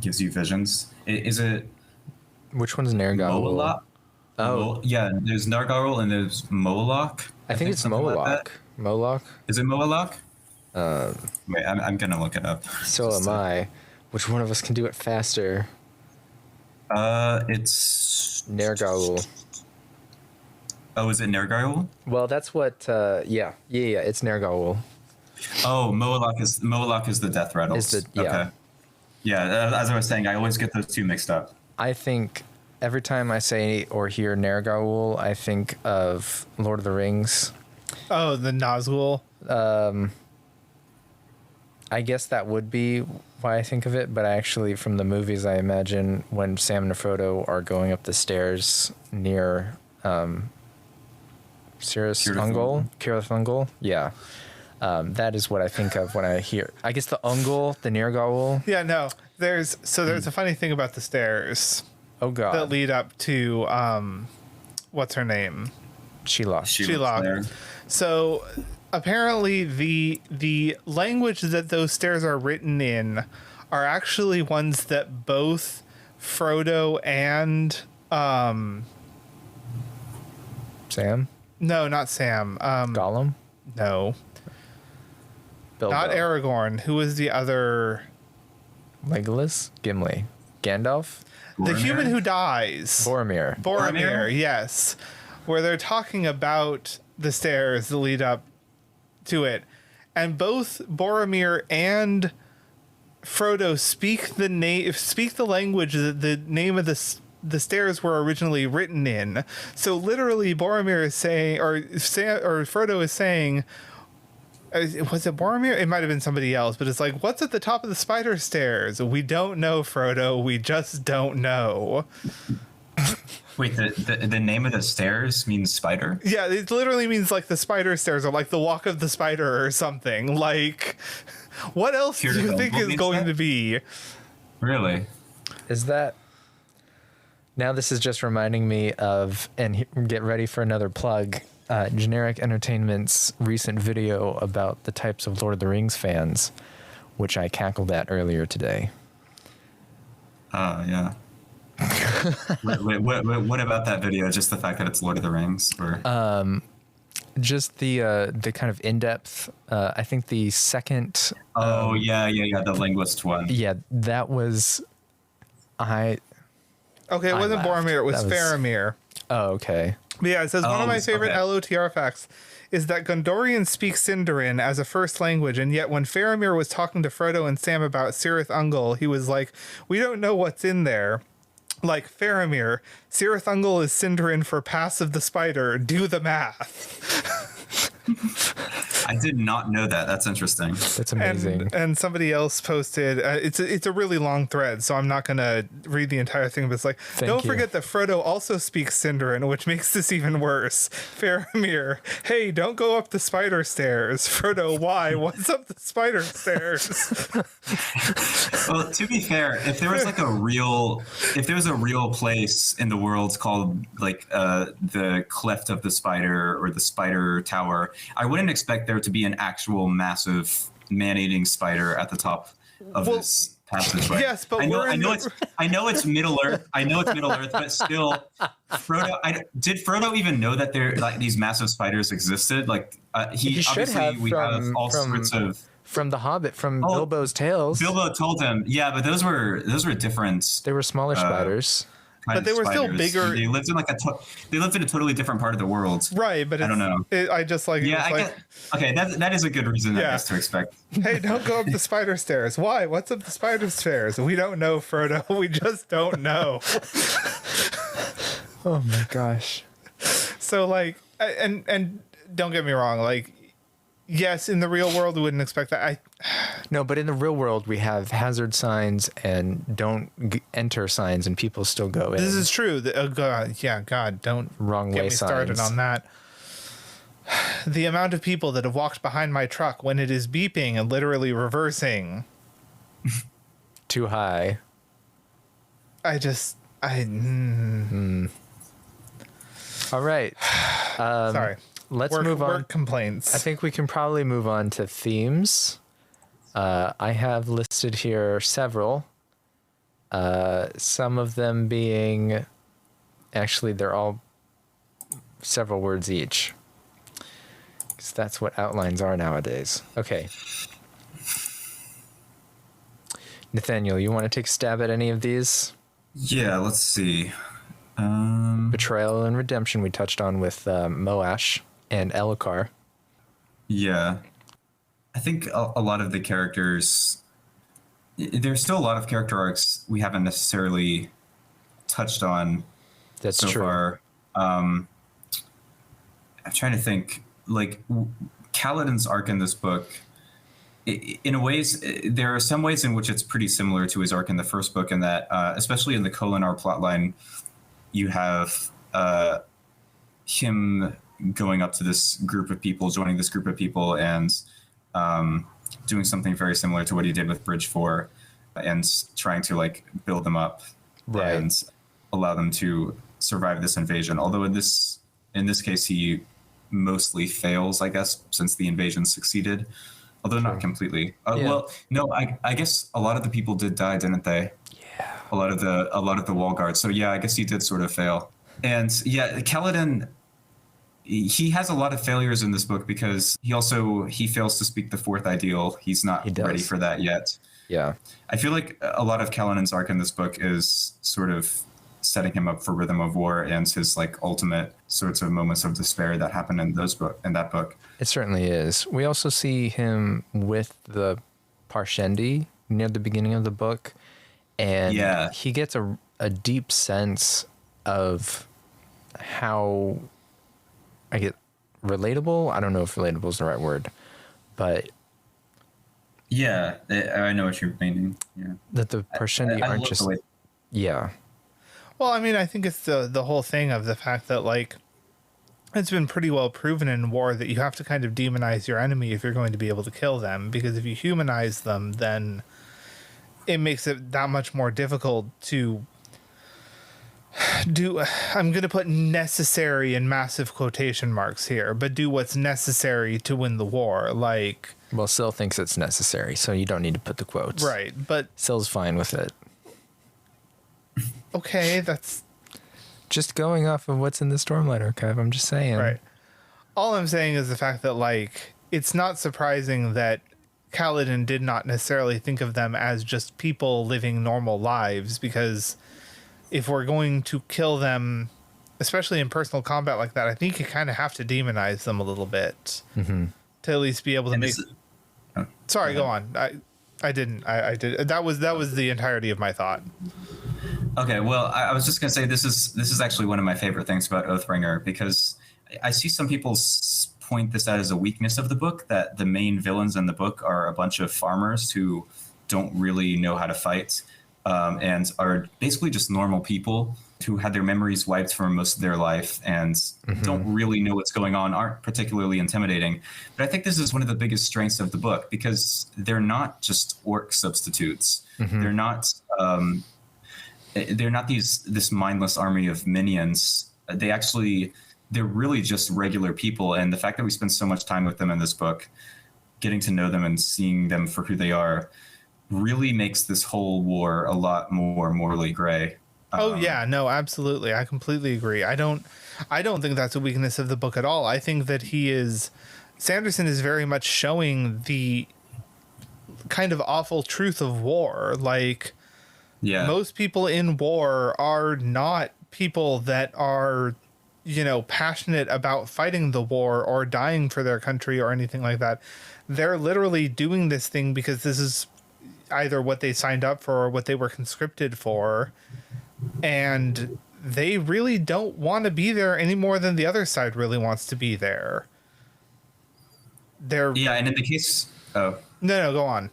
gives you visions. Is it
Which one's Nergal?
Moalok?
Oh.
Yeah, there's Nargarl and there's Moalok.
I think it's
something like
Moloch.
that.
Moloch?
Is it Moalok? Wait, I'm gonna look it up.
So am I. Which one of us can do it faster?
It's
Nergal.
Oh, is it Nergal?
Well, that's what. Yeah, it's Nergal.
Oh, Moalok is the death rattles. Okay. Yeah, as I was saying, I always get those two mixed up.
I think every time I say or hear Nergal, I think of Lord of the Rings.
Oh, the Nazgul.
I guess that would be why I think of it, but actually from the movies, I imagine when Sam and Frodo are going up the stairs near Cirith Ungol. Yeah. That is what I think of when I hear. I guess the Ungol, the Nergal.
Yeah, no. There's a funny thing about the stairs.
Oh God.
That lead up to what's her name?
Shelock.
So apparently the language that those stairs are written in are actually ones that both Frodo and
Sam?
No, not Sam.
Gollum?
No.
Bilbo.
Not Aragorn. Who was the other?
Legolas? Gimli? Gandalf?
The human who dies.
Boromir.
Yes. Where they're talking about the stairs that lead up to it. And both Boromir and Frodo speak the language that the name of the stairs were originally written in. So literally Boromir is saying, or Frodo is saying, was it Boromir? It might have been somebody else, but it's like, what's at the top of the spider stairs? We don't know, Frodo. We just don't know.
Wait, the name of the stairs means spider?
Yeah, it literally means like the spider stairs, or like the walk of the spider or something. Like, what else do you think is going to be?
Really?
Is that... Now this is just reminding me of, and get ready for another plug, Generic Entertainment's recent video about the types of Lord of the Rings fans, which I cackled at earlier today.
Yeah. What about that video? Just the fact that it's Lord of the Rings, or
just the kind of in-depth. I think the second.
the
linguist one.
Yeah, that was.
Okay, it wasn't Boromir. It was Faramir.
Oh, okay.
But yeah, it says one of my favorite LOTR facts is that Gondorians speak Sindarin as a first language, and yet when Faramir was talking to Frodo and Sam about Cirith Ungol, he was like, "We don't know what's in there." Like, Faramir, Cirith Ungol is Sindarin for Pass of the Spider. Do the math.
I did not know that. That's interesting.
That's amazing.
And somebody else posted, it's a really long thread, so I'm not going to read the entire thing, but it's like, don't forget that Frodo also speaks Sindarin, which makes this even worse. Faramir, hey, don't go up the spider stairs. Frodo, why? What's up the spider stairs?
Well, to be fair, if there was a real place in the world called like the Cleft of the Spider or the Spider Tower, I wouldn't expect there to be an actual massive man-eating spider at the top of this passageway.
Yes, but
I know it's Middle Earth. I know it's Middle Earth, but still, did Frodo even know that there like these massive spiders existed? Like he
should have.
We have all sorts of.
From The Hobbit, from Bilbo's Tales.
Bilbo told him, yeah, but those were different.
They were smaller spiders,
but they were still bigger.
They lived in a totally different part of the world,
right? But
I don't know.
I just like
okay, that is a good reason I guess to expect.
Hey, don't go up the spider stairs. Why? What's up the spider stairs? We don't know, Frodo. We just don't know.
Oh my gosh.
So like, and don't get me wrong, like, yes, in the real world we wouldn't expect that.
No, but in the real world, we have hazard signs and don't enter signs, and people still go in.
This is true. God, don't
Wrong
get
way
me started
signs.
on that. The amount of people that have walked behind my truck when it is beeping and literally reversing.
Too high.
All
right.
Sorry.
Let's move on.
Work complaints.
I think we can probably move on to themes. I have listed here several. Some of them being, actually, they're all several words each. Because that's what outlines are nowadays. Okay. Nathaniel, you want to take a stab at any of these?
Yeah, let's see.
Betrayal and redemption we touched on with Moash and Elokar.
Yeah. I think a lot of the characters, there's still a lot of character arcs we haven't necessarily touched on
That's
so
true.
far. I'm trying to think, like, Kaladin's arc in this book, in a ways, there are some ways in which it's pretty similar to his arc in the first book, in that, especially in the Kholinar plotline, you have him going up to this group of people, joining this group of people, and doing something very similar to what he did with Bridge 4, and trying to like build them up and allow them to survive this invasion. Although in this case, he mostly fails, I guess, since the invasion succeeded. Although not completely. Well, no, I guess a lot of the people did die, didn't they?
Yeah.
A lot of the wall guards. So yeah, I guess he did sort of fail. And yeah, Kaladin, he has a lot of failures in this book because he fails to speak the fourth ideal. He's not ready for that yet.
Yeah.
I feel like a lot of Kaladin's arc in this book is sort of setting him up for Rhythm of War and his like ultimate sorts of moments of despair that happen in that book.
It certainly is. We also see him with the Parshendi near the beginning of the book, and he gets a deep sense of how, I get relatable. I don't know if relatable is the right word, but
yeah, I know what you're meaning. Yeah,
that the Parshendi aren't just
Well, I mean, I think it's the whole thing of the fact that, like, it's been pretty well proven in war that you have to kind of demonize your enemy if you're going to be able to kill them, because if you humanize them, then it makes it that much more difficult to do, I'm going to put necessary in massive quotation marks here, but do what's necessary to win the war. Like,
well, Syl thinks it's necessary, so you don't need to put the quotes.
Right, but
Syl's fine with it.
Okay, that's
just going off of what's in the Stormlight Archive. I'm just saying.
Right. All I'm saying is the fact that, like, it's not surprising that Kaladin did not necessarily think of them as just people living normal lives, because if we're going to kill them, especially in personal combat like that, I think you kind of have to demonize them a little bit to at least be able to make. Sorry, go on. I did. That was the entirety of my thought.
Okay, well, I was just gonna say this is actually one of my favorite things about Oathbringer, because I see some people point this out as a weakness of the book, that the main villains in the book are a bunch of farmers who don't really know how to fight, and are basically just normal people who had their memories wiped from most of their life and don't really know what's going on, aren't particularly intimidating. But I think this is one of the biggest strengths of the book, because they're not just orc substitutes. They're not this mindless army of minions. They're really just regular people. And the fact that we spend so much time with them in this book, getting to know them and seeing them for who they are, really makes this whole war a lot more morally gray.
Oh yeah, no, absolutely. I completely agree. I don't think that's a weakness of the book at all. I think that Sanderson is very much showing the kind of awful truth of war. Like, most people in war are not people that are, passionate about fighting the war or dying for their country or anything like that. They're literally doing this thing because this is either what they signed up for or what they were conscripted for. And they really don't want to be there any more than the other side really wants to be there.
And in the case... Oh.
No, go on.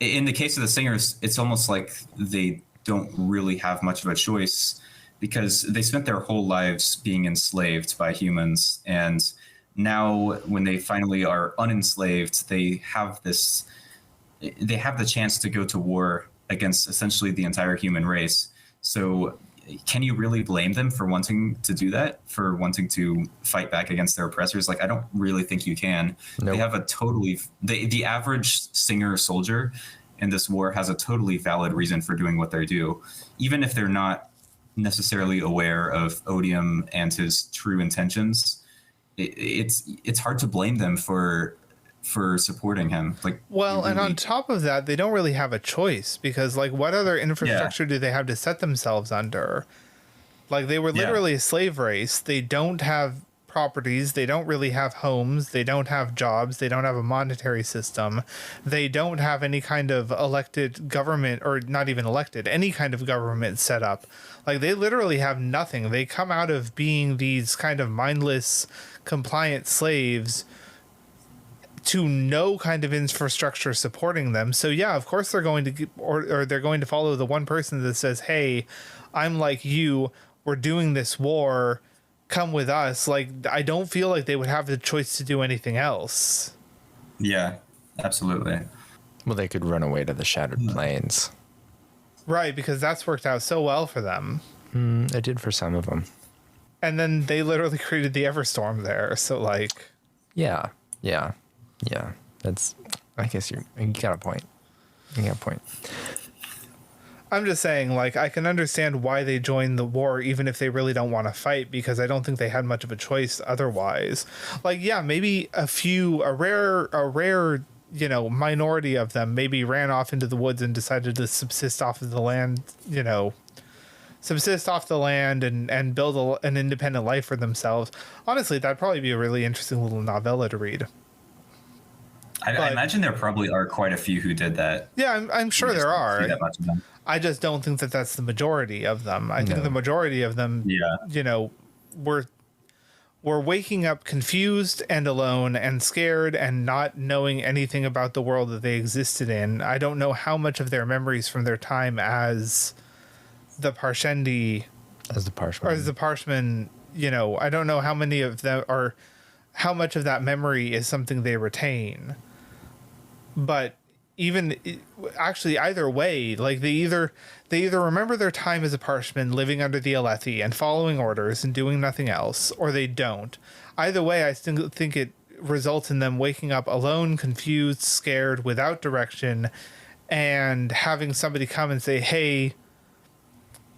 in the case of the singers, it's almost like they don't really have much of a choice because they spent their whole lives being enslaved by humans, and now when they finally are unenslaved, they have the chance to go to war against essentially the entire human race. So can you really blame them for wanting to do that, for wanting to fight back against their oppressors? Like, I don't really think you can. Nope. They have a totally, the average singer soldier in this war has a totally valid reason for doing what they do, even if they're not necessarily aware of Odium and his true intentions. It's hard to blame them for supporting him. Like,
well, really... and on top of that, they don't really have a choice, because like, what other infrastructure do they have to set themselves under? Like, they were literally a slave race. They don't have properties. They don't really have homes. They don't have jobs. They don't have a monetary system. They don't have any kind of elected government, or not even elected, any kind of government set up. Like, they literally have nothing. They come out of being these kind of mindless, compliant slaves to no kind of infrastructure supporting them. So yeah, of course they're going to or they're going to follow the one person that says, "Hey, I'm like you. We're doing this war. Come with us." Like, I don't feel like they would have the choice to do anything else.
Yeah, absolutely.
Well, they could run away to the Shattered Plains.
Right, because that's worked out so well for them.
It did for some of them.
And then they literally created the Everstorm there. So like,
yeah. That's, I guess you got a point. You got a point.
I'm just saying, like, I can understand why they joined the war, even if they really don't want to fight, because I don't think they had much of a choice otherwise. Like, yeah, maybe a rare, you know, minority of them maybe ran off into the woods and decided to subsist off of the land, you know, and build an independent life for themselves. Honestly, that'd probably be a really interesting little novella to read.
I imagine there probably are quite a few who did that.
Yeah, I'm sure there are. I just don't think that that's the majority of them. I think the majority of them, you know, were waking up confused and alone and scared and not knowing anything about the world that they existed in. I don't know how much of their memories from their time as the Parshendi, as the Parshmen, you know, I don't know how many of them are, how much of that memory is something they retain. But actually, either way, like, they either remember their time as a Parshman living under the Alethi and following orders and doing nothing else, or they don't. Either way, I still think it results in them waking up alone, confused, scared, without direction, and having somebody come and say, "Hey,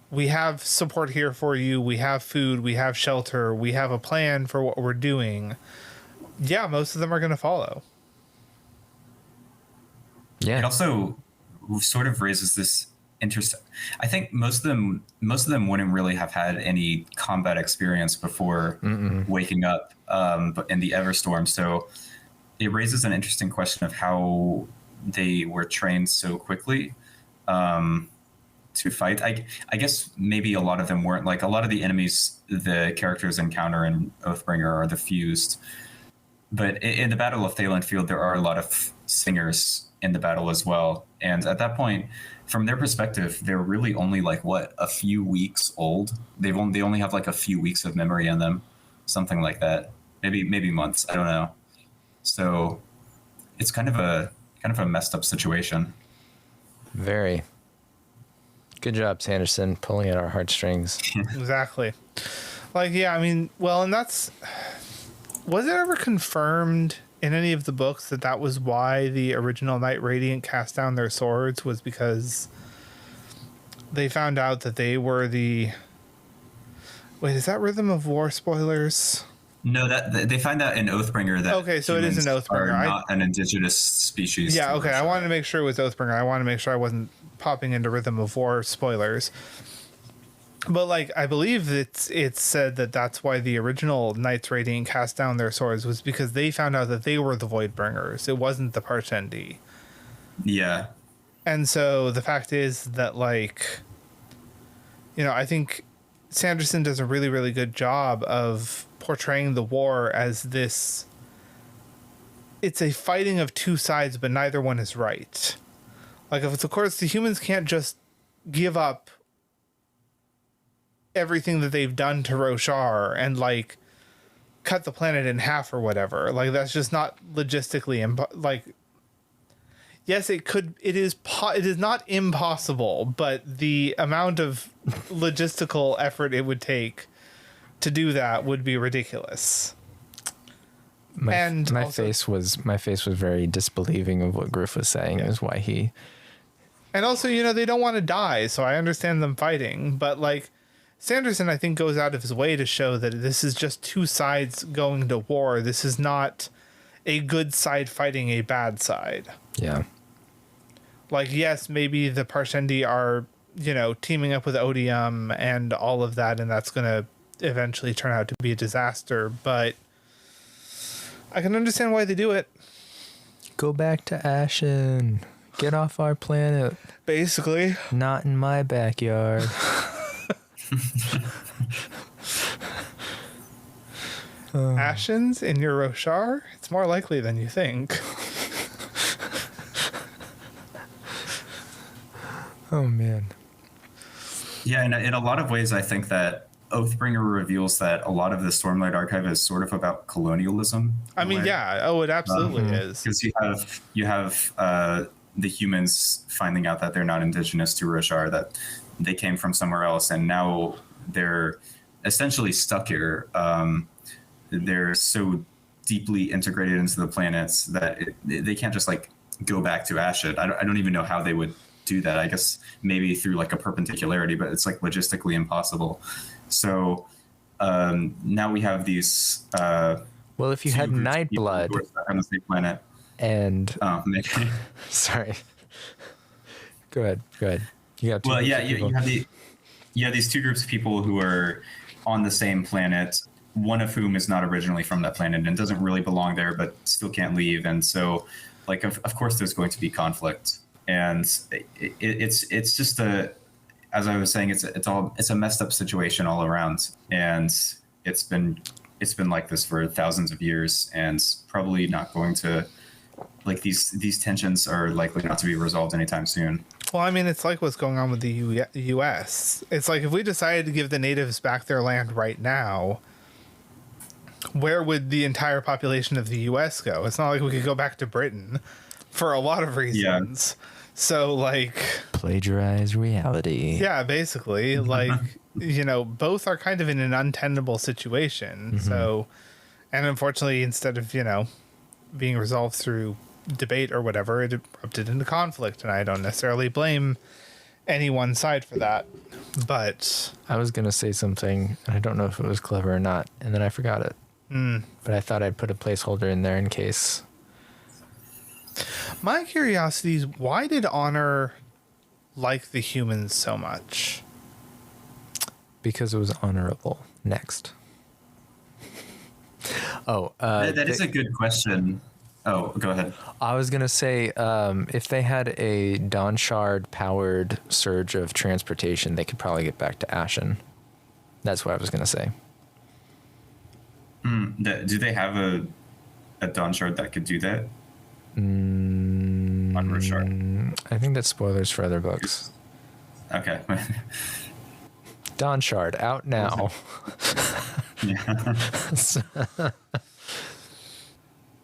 we have support here for you. We have food. We have shelter. We have a plan for what we're doing." Yeah, most of them are going to follow.
Yeah. It also sort of raises this interest. I think most of them wouldn't really have had any combat experience before waking up in the Everstorm. So it raises an interesting question of how they were trained so quickly to fight. I guess maybe a lot of them weren't. Like, a lot of the enemies the characters encounter in Oathbringer are the fused. But in the Battle of Thaylen Field, there are a lot of singers in the battle as well. And at that point, from their perspective, they're really only like, a few weeks old. They only have like a few weeks of memory in them, something like that. Maybe months. I don't know. So it's kind of a messed up situation.
Very. Good job, Sanderson, pulling at our heartstrings.
Exactly. Like, yeah, I mean, well, and was it ever confirmed in any of the books that was why the original Knight Radiant cast down their swords, was because they found out that they were wait, is that Rhythm of War spoilers?
No, that they find out in Oathbringer that
okay, so it is an Oathbringer.
Are not an indigenous species.
Yeah, okay. I wanted to make sure it was Oathbringer. I wanted to make sure I wasn't popping into Rhythm of War spoilers. But like, I believe it's said that that's why the original Knights Radiant cast down their swords, was because they found out that they were the Voidbringers. It wasn't the Parshendi.
Yeah.
And so the fact is that, like, you know, I think Sanderson does a really, really good job of portraying the war as it's a fighting of two sides, but neither one is right. Like, if it's, of course, the humans can't just give up everything that they've done to Roshar and, like, cut the planet in half or whatever. Like, that's just not logistically, like, yes, it is not impossible, but the amount of logistical effort it would take to do that would be ridiculous.
My face was very disbelieving of what Griff was saying.
Yeah.
Is why he.
And also, they don't want to die, so I understand them fighting. But, like, Sanderson, I think, goes out of his way to show that this is just two sides going to war. This is not a good side fighting a bad side.
Yeah.
Like, yes, maybe the Parshendi are, teaming up with Odium and all of that, and that's going to eventually turn out to be a disaster. But I can understand why they do it.
Go back to Ashen. Get off our planet.
Basically.
Not in my backyard.
Ashens in your Roshar? It's more likely than you think.
Oh, man.
Yeah, and in a lot of ways, I think that Oathbringer reveals that a lot of the Stormlight Archive is sort of about colonialism.
I mean, yeah. Oh, it absolutely is.
Because you have the humans finding out that they're not indigenous to Roshar, that they came from somewhere else, and now they're essentially stuck here. They're so deeply integrated into the planets that they can't just like go back to Ashen. I don't even know how they would do that. I guess maybe through like a perpendicularity, but it's like logistically impossible. So now we have these.
Well, if you had Nightblood
on the same planet,
and sorry, go ahead. You got two
you have these two groups of people who are on the same planet. One of whom is not originally from that planet and doesn't really belong there, but still can't leave. And so, like, of course, there's going to be conflict. And it's just as I was saying, it's a messed up situation all around, and it's been like this for thousands of years, and probably not going to, like, these tensions are likely not to be resolved anytime soon.
Well, I mean, it's like what's going on with the U.S. It's like if we decided to give the natives back their land right now, where would the entire population of the U.S. go? It's not like we could go back to Britain for a lot of reasons. Yeah. So, like...
plagiarize reality.
Yeah, basically. Like, both are kind of in an untenable situation. Mm-hmm. So, and unfortunately, instead of, being resolved through debate or whatever, it erupted into conflict. And I don't necessarily blame any one side for that. But...
I was going to say something, and I don't know if it was clever or not, and then I forgot it. But I thought I'd put a placeholder in there in case.
My curiosity is, why did Honor like the humans so much?
Because it was honorable. Next.
That is a good question. Oh, go ahead.
I was going to say, if they had a Dawn Shard powered surge of transportation, they could probably get back to Ashen. That's what I was going to say.
Do they have a Dawn Shard that could do that? On Roshar?
I think that's spoilers for other books.
Okay.
Dawn Shard out now.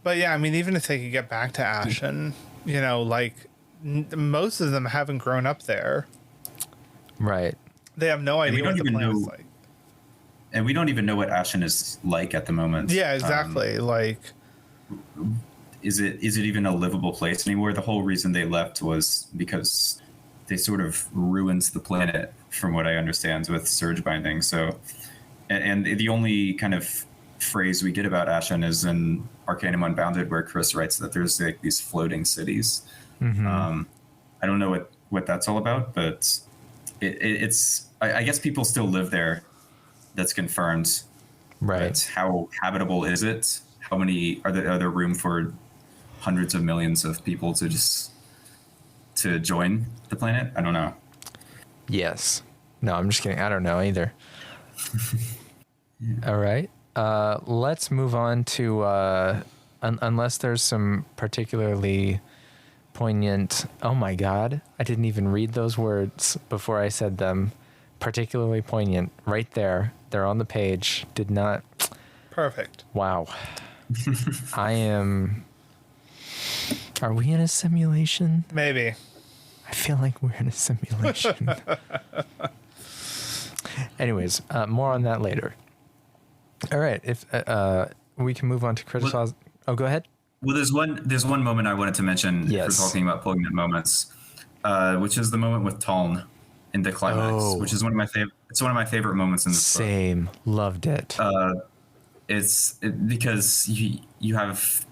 But yeah, I mean, even if they could get back to Ashen, most of them haven't grown up there.
Right.
They have no idea what the planet's like.
And we don't even know what Ashen is like at the moment.
Yeah, exactly.
Is it even a livable place anymore? The whole reason they left was because they sort of ruined the planet, from what I understand, with surge binding. So, and the only kind of phrase we get about Ashen is in Arcanum Unbounded, where Chris writes that there's like these floating cities. Mm-hmm. I don't know what that's all about, but it's I guess people still live there. That's confirmed.
Right.
But how habitable is it? How many are there room for hundreds of millions of people to join the planet? I don't know.
Yes. No, I'm just kidding. I don't know either. Yeah. All right. Let's move on to unless there's some particularly poignant. Oh my God. I didn't even read those words before I said them. Particularly poignant. Right there. They're on the page. Did not.
Perfect.
Wow. I am. Are we in a simulation?
Maybe.
I feel like we're in a simulation. Anyways, more on that later. All right. If we can move on to criticize. Oh, go ahead.
Well, there's one moment I wanted to mention for talking about poignant moments, which is the moment with Taln in the climax, which is one of my favorite. It's one of my favorite moments in this book.
Same. Loved it.
Because you have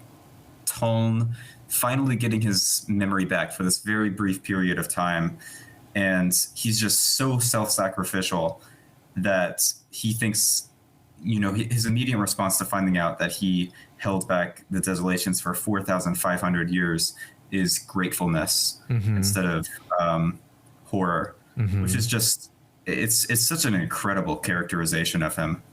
Taln finally getting his memory back for this very brief period of time, and he's just so self-sacrificial that he thinks, his immediate response to finding out that he held back the desolations for 4,500 years is gratefulness instead of horror, which is just it's such an incredible characterization of him.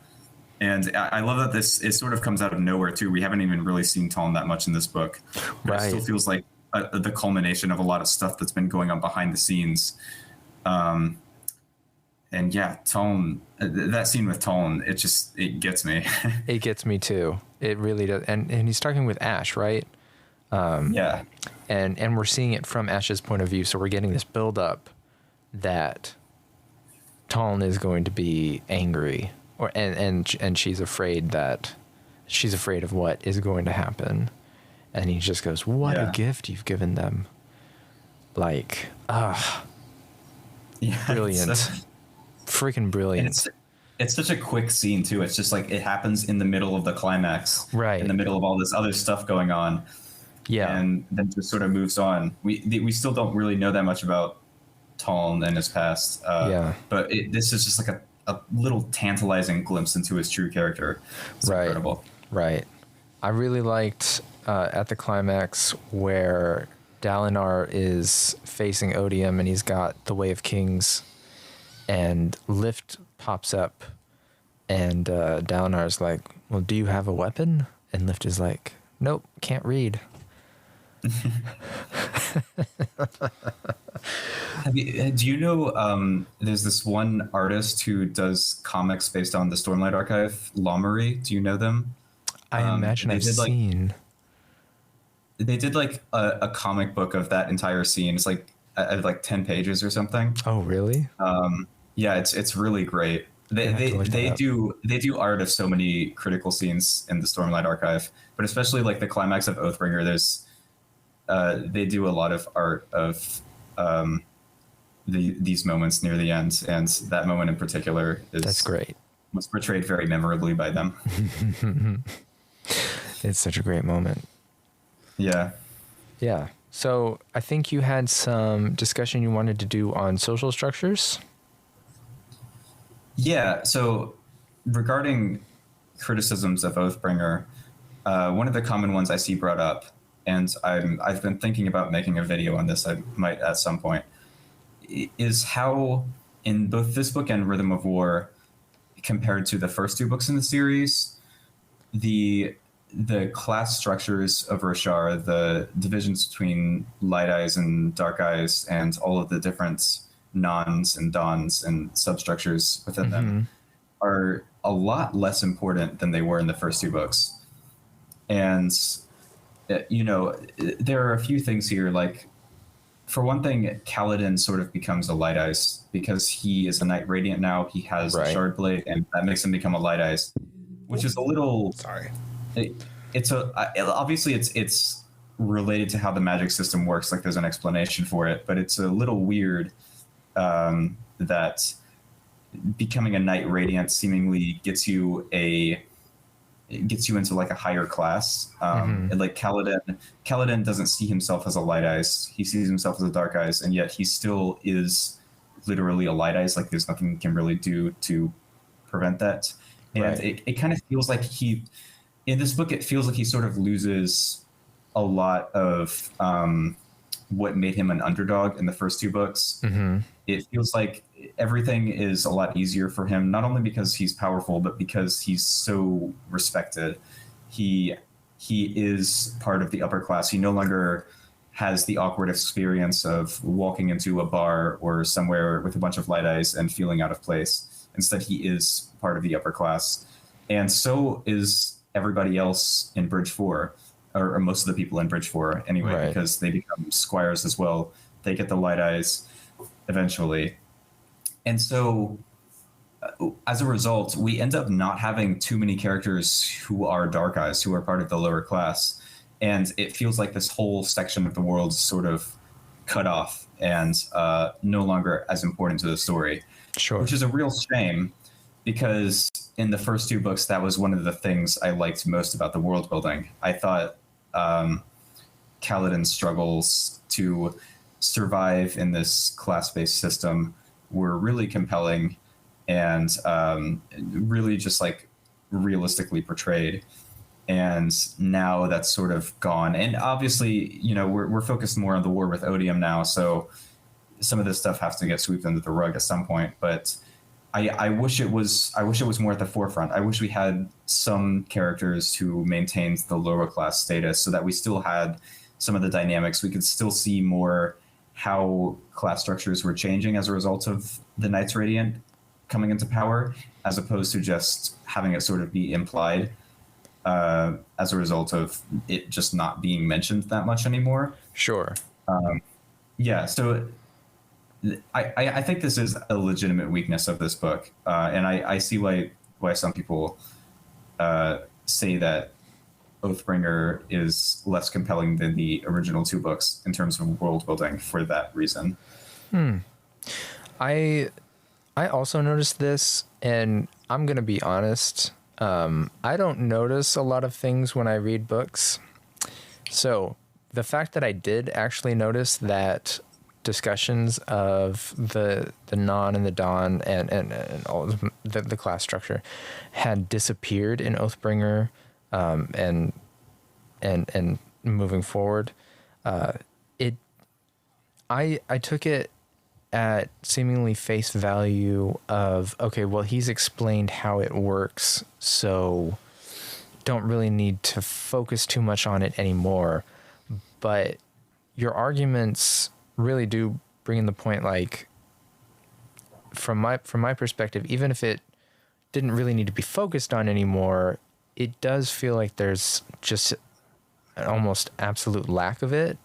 And I love that it sort of comes out of nowhere too. We haven't even really seen Taln that much in this book, but it still feels like the culmination of a lot of stuff that's been going on behind the scenes. And yeah, Taln, that scene with Taln, it gets me.
It gets me too. It really does. And he's talking with Ash, right?
Yeah.
And we're seeing it from Ash's point of view. So we're getting this build up that Taln is going to be angry, and she's afraid of what is going to happen. And he just goes, "What a gift you've given them." Like, brilliant. Freaking brilliant.
It's such a quick scene too. It's just like it happens in the middle of the climax,
right?
In the middle of all this other stuff going on, and then just sort of moves on. We still don't really know that much about Taln and his past, but this is just like a little tantalizing glimpse into his true character. It's incredible.
Right. I really liked at the climax where Dalinar is facing Odium and he's got the Way of Kings, and Lift pops up, and Dalinar's like, "Well, do you have a weapon?" And Lift is like, "Nope, can't read."
Do you know there's this one artist who does comics based on the Stormlight Archive, Lommery? Do you know them?
I imagine I've seen.
They did like a comic book of that entire scene. It's like 10 pages or something.
Oh, really?
Yeah, it's really great. They do art of so many critical scenes in the Stormlight Archive, but especially like the climax of Oathbringer. They do a lot of art of these moments near the end, and that moment in particular
that's great.
Was portrayed very memorably by them.
It's such a great moment.
Yeah.
So I think you had some discussion you wanted to do on social structures.
Yeah. So regarding criticisms of Oathbringer, one of the common ones I see brought up, and I've been thinking about making a video on this, I might at some point, is how in both this book and Rhythm of War, compared to the first two books in the series, the class structures of Roshar, the divisions between Light Eyes and Dark Eyes, and all of the different Nons and Dons and substructures within them are a lot less important than they were in the first two books. And there are a few things here, like, for one thing, Kaladin sort of becomes a Light Eyes because he is a Knight Radiant now. He has a Shard Blade, and that makes him become a Light Eyes, which is a little... Sorry. Obviously it's related to how the magic system works. Like, there's an explanation for it, but it's a little weird that becoming a Knight Radiant seemingly gets you into like a higher class. And like Kaladin doesn't see himself as a Light Eyes. He sees himself as a Dark Eyes, and yet he still is literally a Light Eyes. Like, there's nothing he can really do to prevent that. And it kind of feels like in this book, it feels like he sort of loses a lot of what made him an underdog in the first two books. It feels like everything is a lot easier for him, not only because he's powerful, but because he's so respected. He is part of the upper class. He no longer has the awkward experience of walking into a bar or somewhere with a bunch of light eyes and feeling out of place. Instead, he is part of the upper class. And so is everybody else in Bridge 4, or most of the people in Bridge 4 anyway,
Right.
because they become squires as well. They get the light eyes eventually. And so as a result, we end up not having too many characters who are dark eyes, who are part of the lower class. And it feels like this whole section of the world is sort of cut off and no longer as important to the story.
Sure.
Which is a real shame, because in the first 2 books, that was one of the things I liked most about the world building. I thought Kaladin's struggles to survive in this class-based system were really compelling and really just like realistically portrayed. And now that's sort of gone. And obviously, you know, we're focused more on the war with Odium now, so some of this stuff has to get swept under the rug at some point. But I wish it was more at the forefront. I wish we had some characters who maintained the lower class status, so that we still had some of the dynamics. We could still see more how class structures were changing as a result of the Knights Radiant coming into power, as opposed to just having it sort of be implied as a result of it just not being mentioned that much anymore.
Sure.
Yeah, so I think this is a legitimate weakness of this book, and I see why some people say that Oathbringer is less compelling than the original 2 books in terms of world building for that reason.
I also noticed this, and I'm going to be honest. I don't notice a lot of things when I read books. So the fact that I did actually notice that discussions of the non and the dawn and all the class structure had disappeared in Oathbringer, and moving forward, I took it at seemingly face value of, okay, well, he's explained how it works, so don't really need to focus too much on it anymore. But your arguments really do bring in the point, like, from my perspective, even if it didn't really need to be focused on anymore, it does feel like there's just an almost absolute lack of it.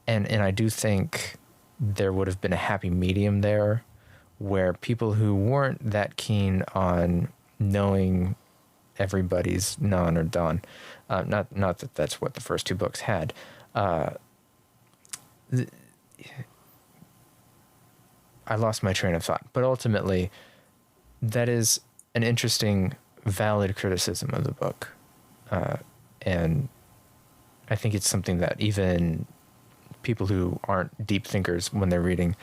And I do think there would have been a happy medium there, where people who weren't that keen on knowing everybody's non or dawn, not that that's what the first 2 books had, I lost my train of thought. But ultimately, that is an interesting, valid criticism of the book. And I think it's something that even people who aren't deep thinkers when they're reading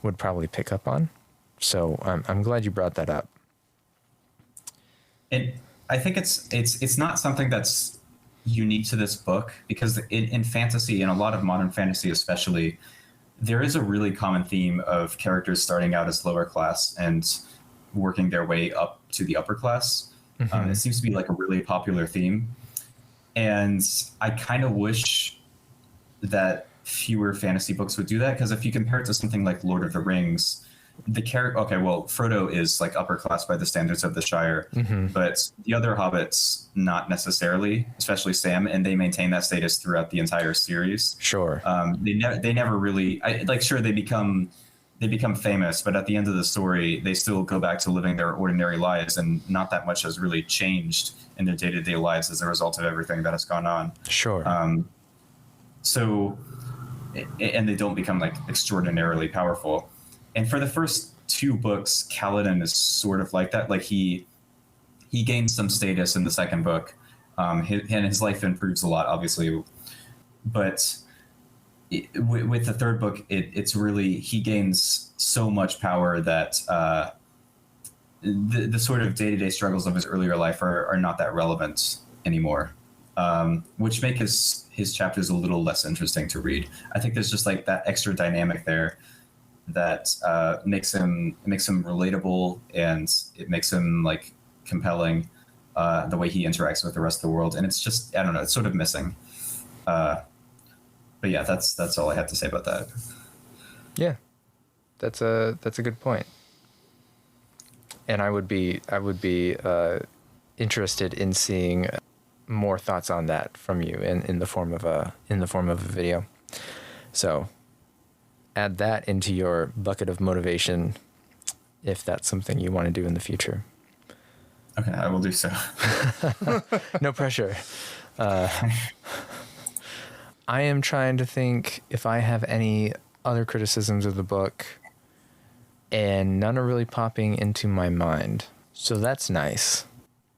would probably pick up on. So I'm glad you brought that up.
And I think it's not something that's unique to this book, because in fantasy, and a lot of modern fantasy especially, there is a really common theme of characters starting out as lower class and working their way up to the upper class.
Mm-hmm.
It seems to be like a really popular theme. And I kind of wish that fewer fantasy books would do that, because if you compare it to something like Lord of the Rings, the character, okay, well, Frodo is like upper class by the standards of the Shire,
Mm-hmm.
but the other hobbits not necessarily, especially Sam, and they maintain that status throughout the entire series.
Sure.
They never really, sure, they become famous, but at the end of the story, they still go back to living their ordinary lives, and not that much has really changed in their day-to-day lives as a result of everything that has gone on.
Sure.
So, and they don't become like extraordinarily powerful. And for the first 2 books, Kaladin is sort of like that. Like he gains some status in the second book, and his life improves a lot, obviously. But with the third book, it's really, he gains so much power that the sort of day-to-day struggles of his earlier life are not that relevant anymore, which make his chapters a little less interesting to read. I think there's just like that extra dynamic there that makes him relatable, and it makes him like compelling, the way he interacts with the rest of the world. And it's just, I don't know, it's sort of missing. But yeah, that's all I have to say about that.
Yeah, that's a good point. And I would be interested in seeing more thoughts on that from you in the form of a video. So add that into your bucket of motivation if that's something you want to do in the future.
Okay, I will do so.
No pressure. I am trying to think if I have any other criticisms of the book, and none are really popping into my mind. So that's nice.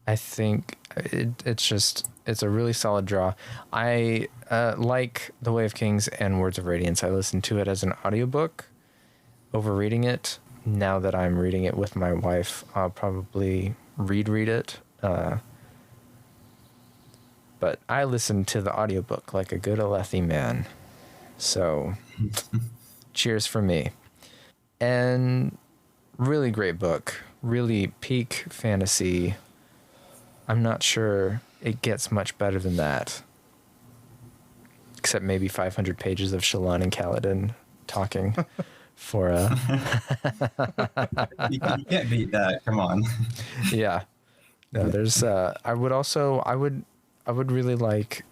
I think it's a really solid draw. I like The Way of Kings and Words of Radiance. I listened to it as an audiobook over reading it. Now that I'm reading it with my wife, I'll probably read it. But I listened to the audiobook like a good Alethi man. So cheers for me. And really great book. Really peak fantasy. I'm not sure it gets much better than that. Except maybe 500 pages of Shallan and Kaladin talking for
You can't beat that. Come on.
Yeah. No, there's I would really like,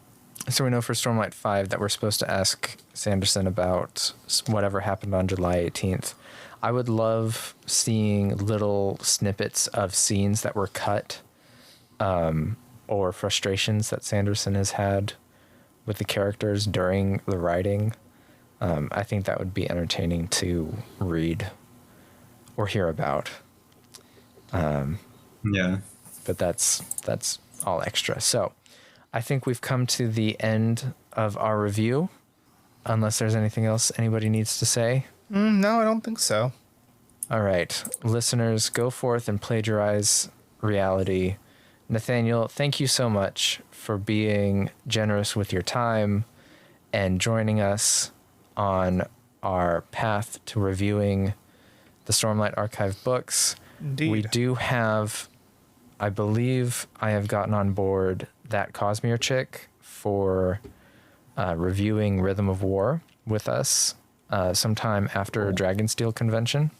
so we know for Stormlight 5 that we're supposed to ask Sanderson about whatever happened on July 18th. I would love seeing little snippets of scenes that were cut, or frustrations that Sanderson has had with the characters during the writing. I think that would be entertaining to read or hear about.
Yeah.
But that's all extra. So I think we've come to the end of our review, unless there's anything else anybody needs to say.
No, I don't think so.
All right, listeners, go forth and plagiarize reality. Nathaniel, thank you so much for being generous with your time and joining us on our path to reviewing the Stormlight Archive books.
Indeed.
We do have, I believe I have gotten on board that Cosmere chick for reviewing Rhythm of War with us sometime after Dragonsteel Convention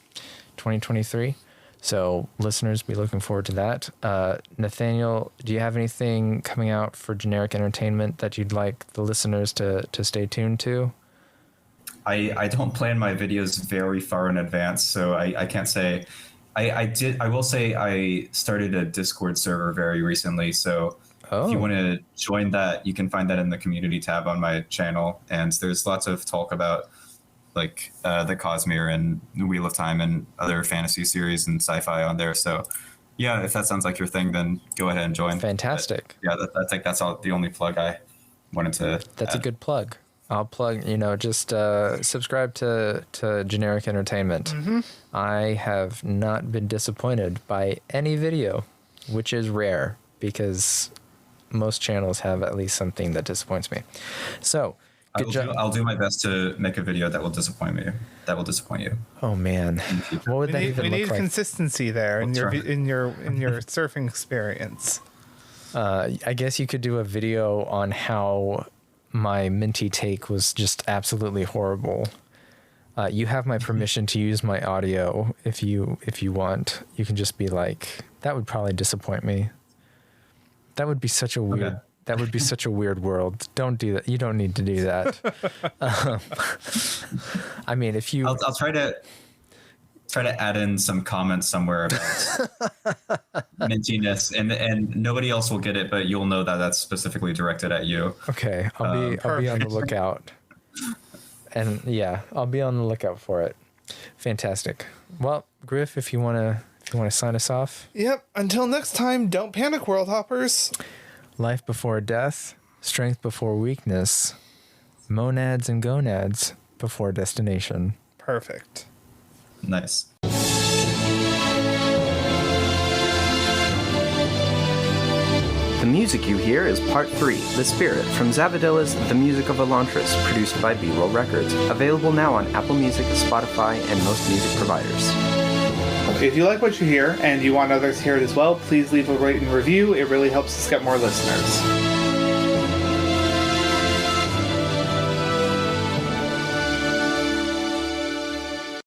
2023. So listeners, be looking forward to that. Nathaniel, do you have anything coming out for Generic Entertainment that you'd like the listeners to stay tuned to?
I don't plan my videos very far in advance, so I can't say. I will say I started a Discord server very recently, so if you want to join that, you can find that in the community tab on my channel. And there's lots of talk about like the Cosmere and the Wheel of Time and other fantasy series and sci-fi on there. So yeah, if that sounds like your thing, then go ahead and join.
Fantastic.
But, yeah, I think that's all the only plug I wanted to
That's
add.
a good plug. I'll plug, just subscribe to Generic Entertainment. Mm-hmm. I have not been disappointed by any video, which is rare because most channels have at least something that disappoints me. So,
I'll do my best to make a video that will disappoint me. That will disappoint you.
Oh man, what would that even
we
look
need
like?
Consistency there in your surfing experience.
I guess you could do a video on how my minty take was just absolutely horrible. You have my permission to use my audio if you want. You can just be like, that would probably disappoint me. That would be such a weird.
Okay.
That would be such a weird world. Don't do that. You don't need to do that. I mean, if you,
I'll try to add in some comments somewhere about mintiness, and nobody else will get it, but you'll know that that's specifically directed at you.
okay, I'll be on the lookout. And yeah, I'll be on the lookout for it. Fantastic. Well, Griff, if you want to sign us off.
Yep. Until next time, don't panic, world hoppers.
Life before death, strength before weakness, monads and gonads before destination.
Perfect.
Nice.
The music you hear is Part 3, The Spirit, from Zavadilla's The Music of Elantris, produced by B-Roll Records. Available now on Apple Music, Spotify, and most music providers. If you like what you hear and you want others to hear it as well, please leave a rate and review. It really helps us get more listeners.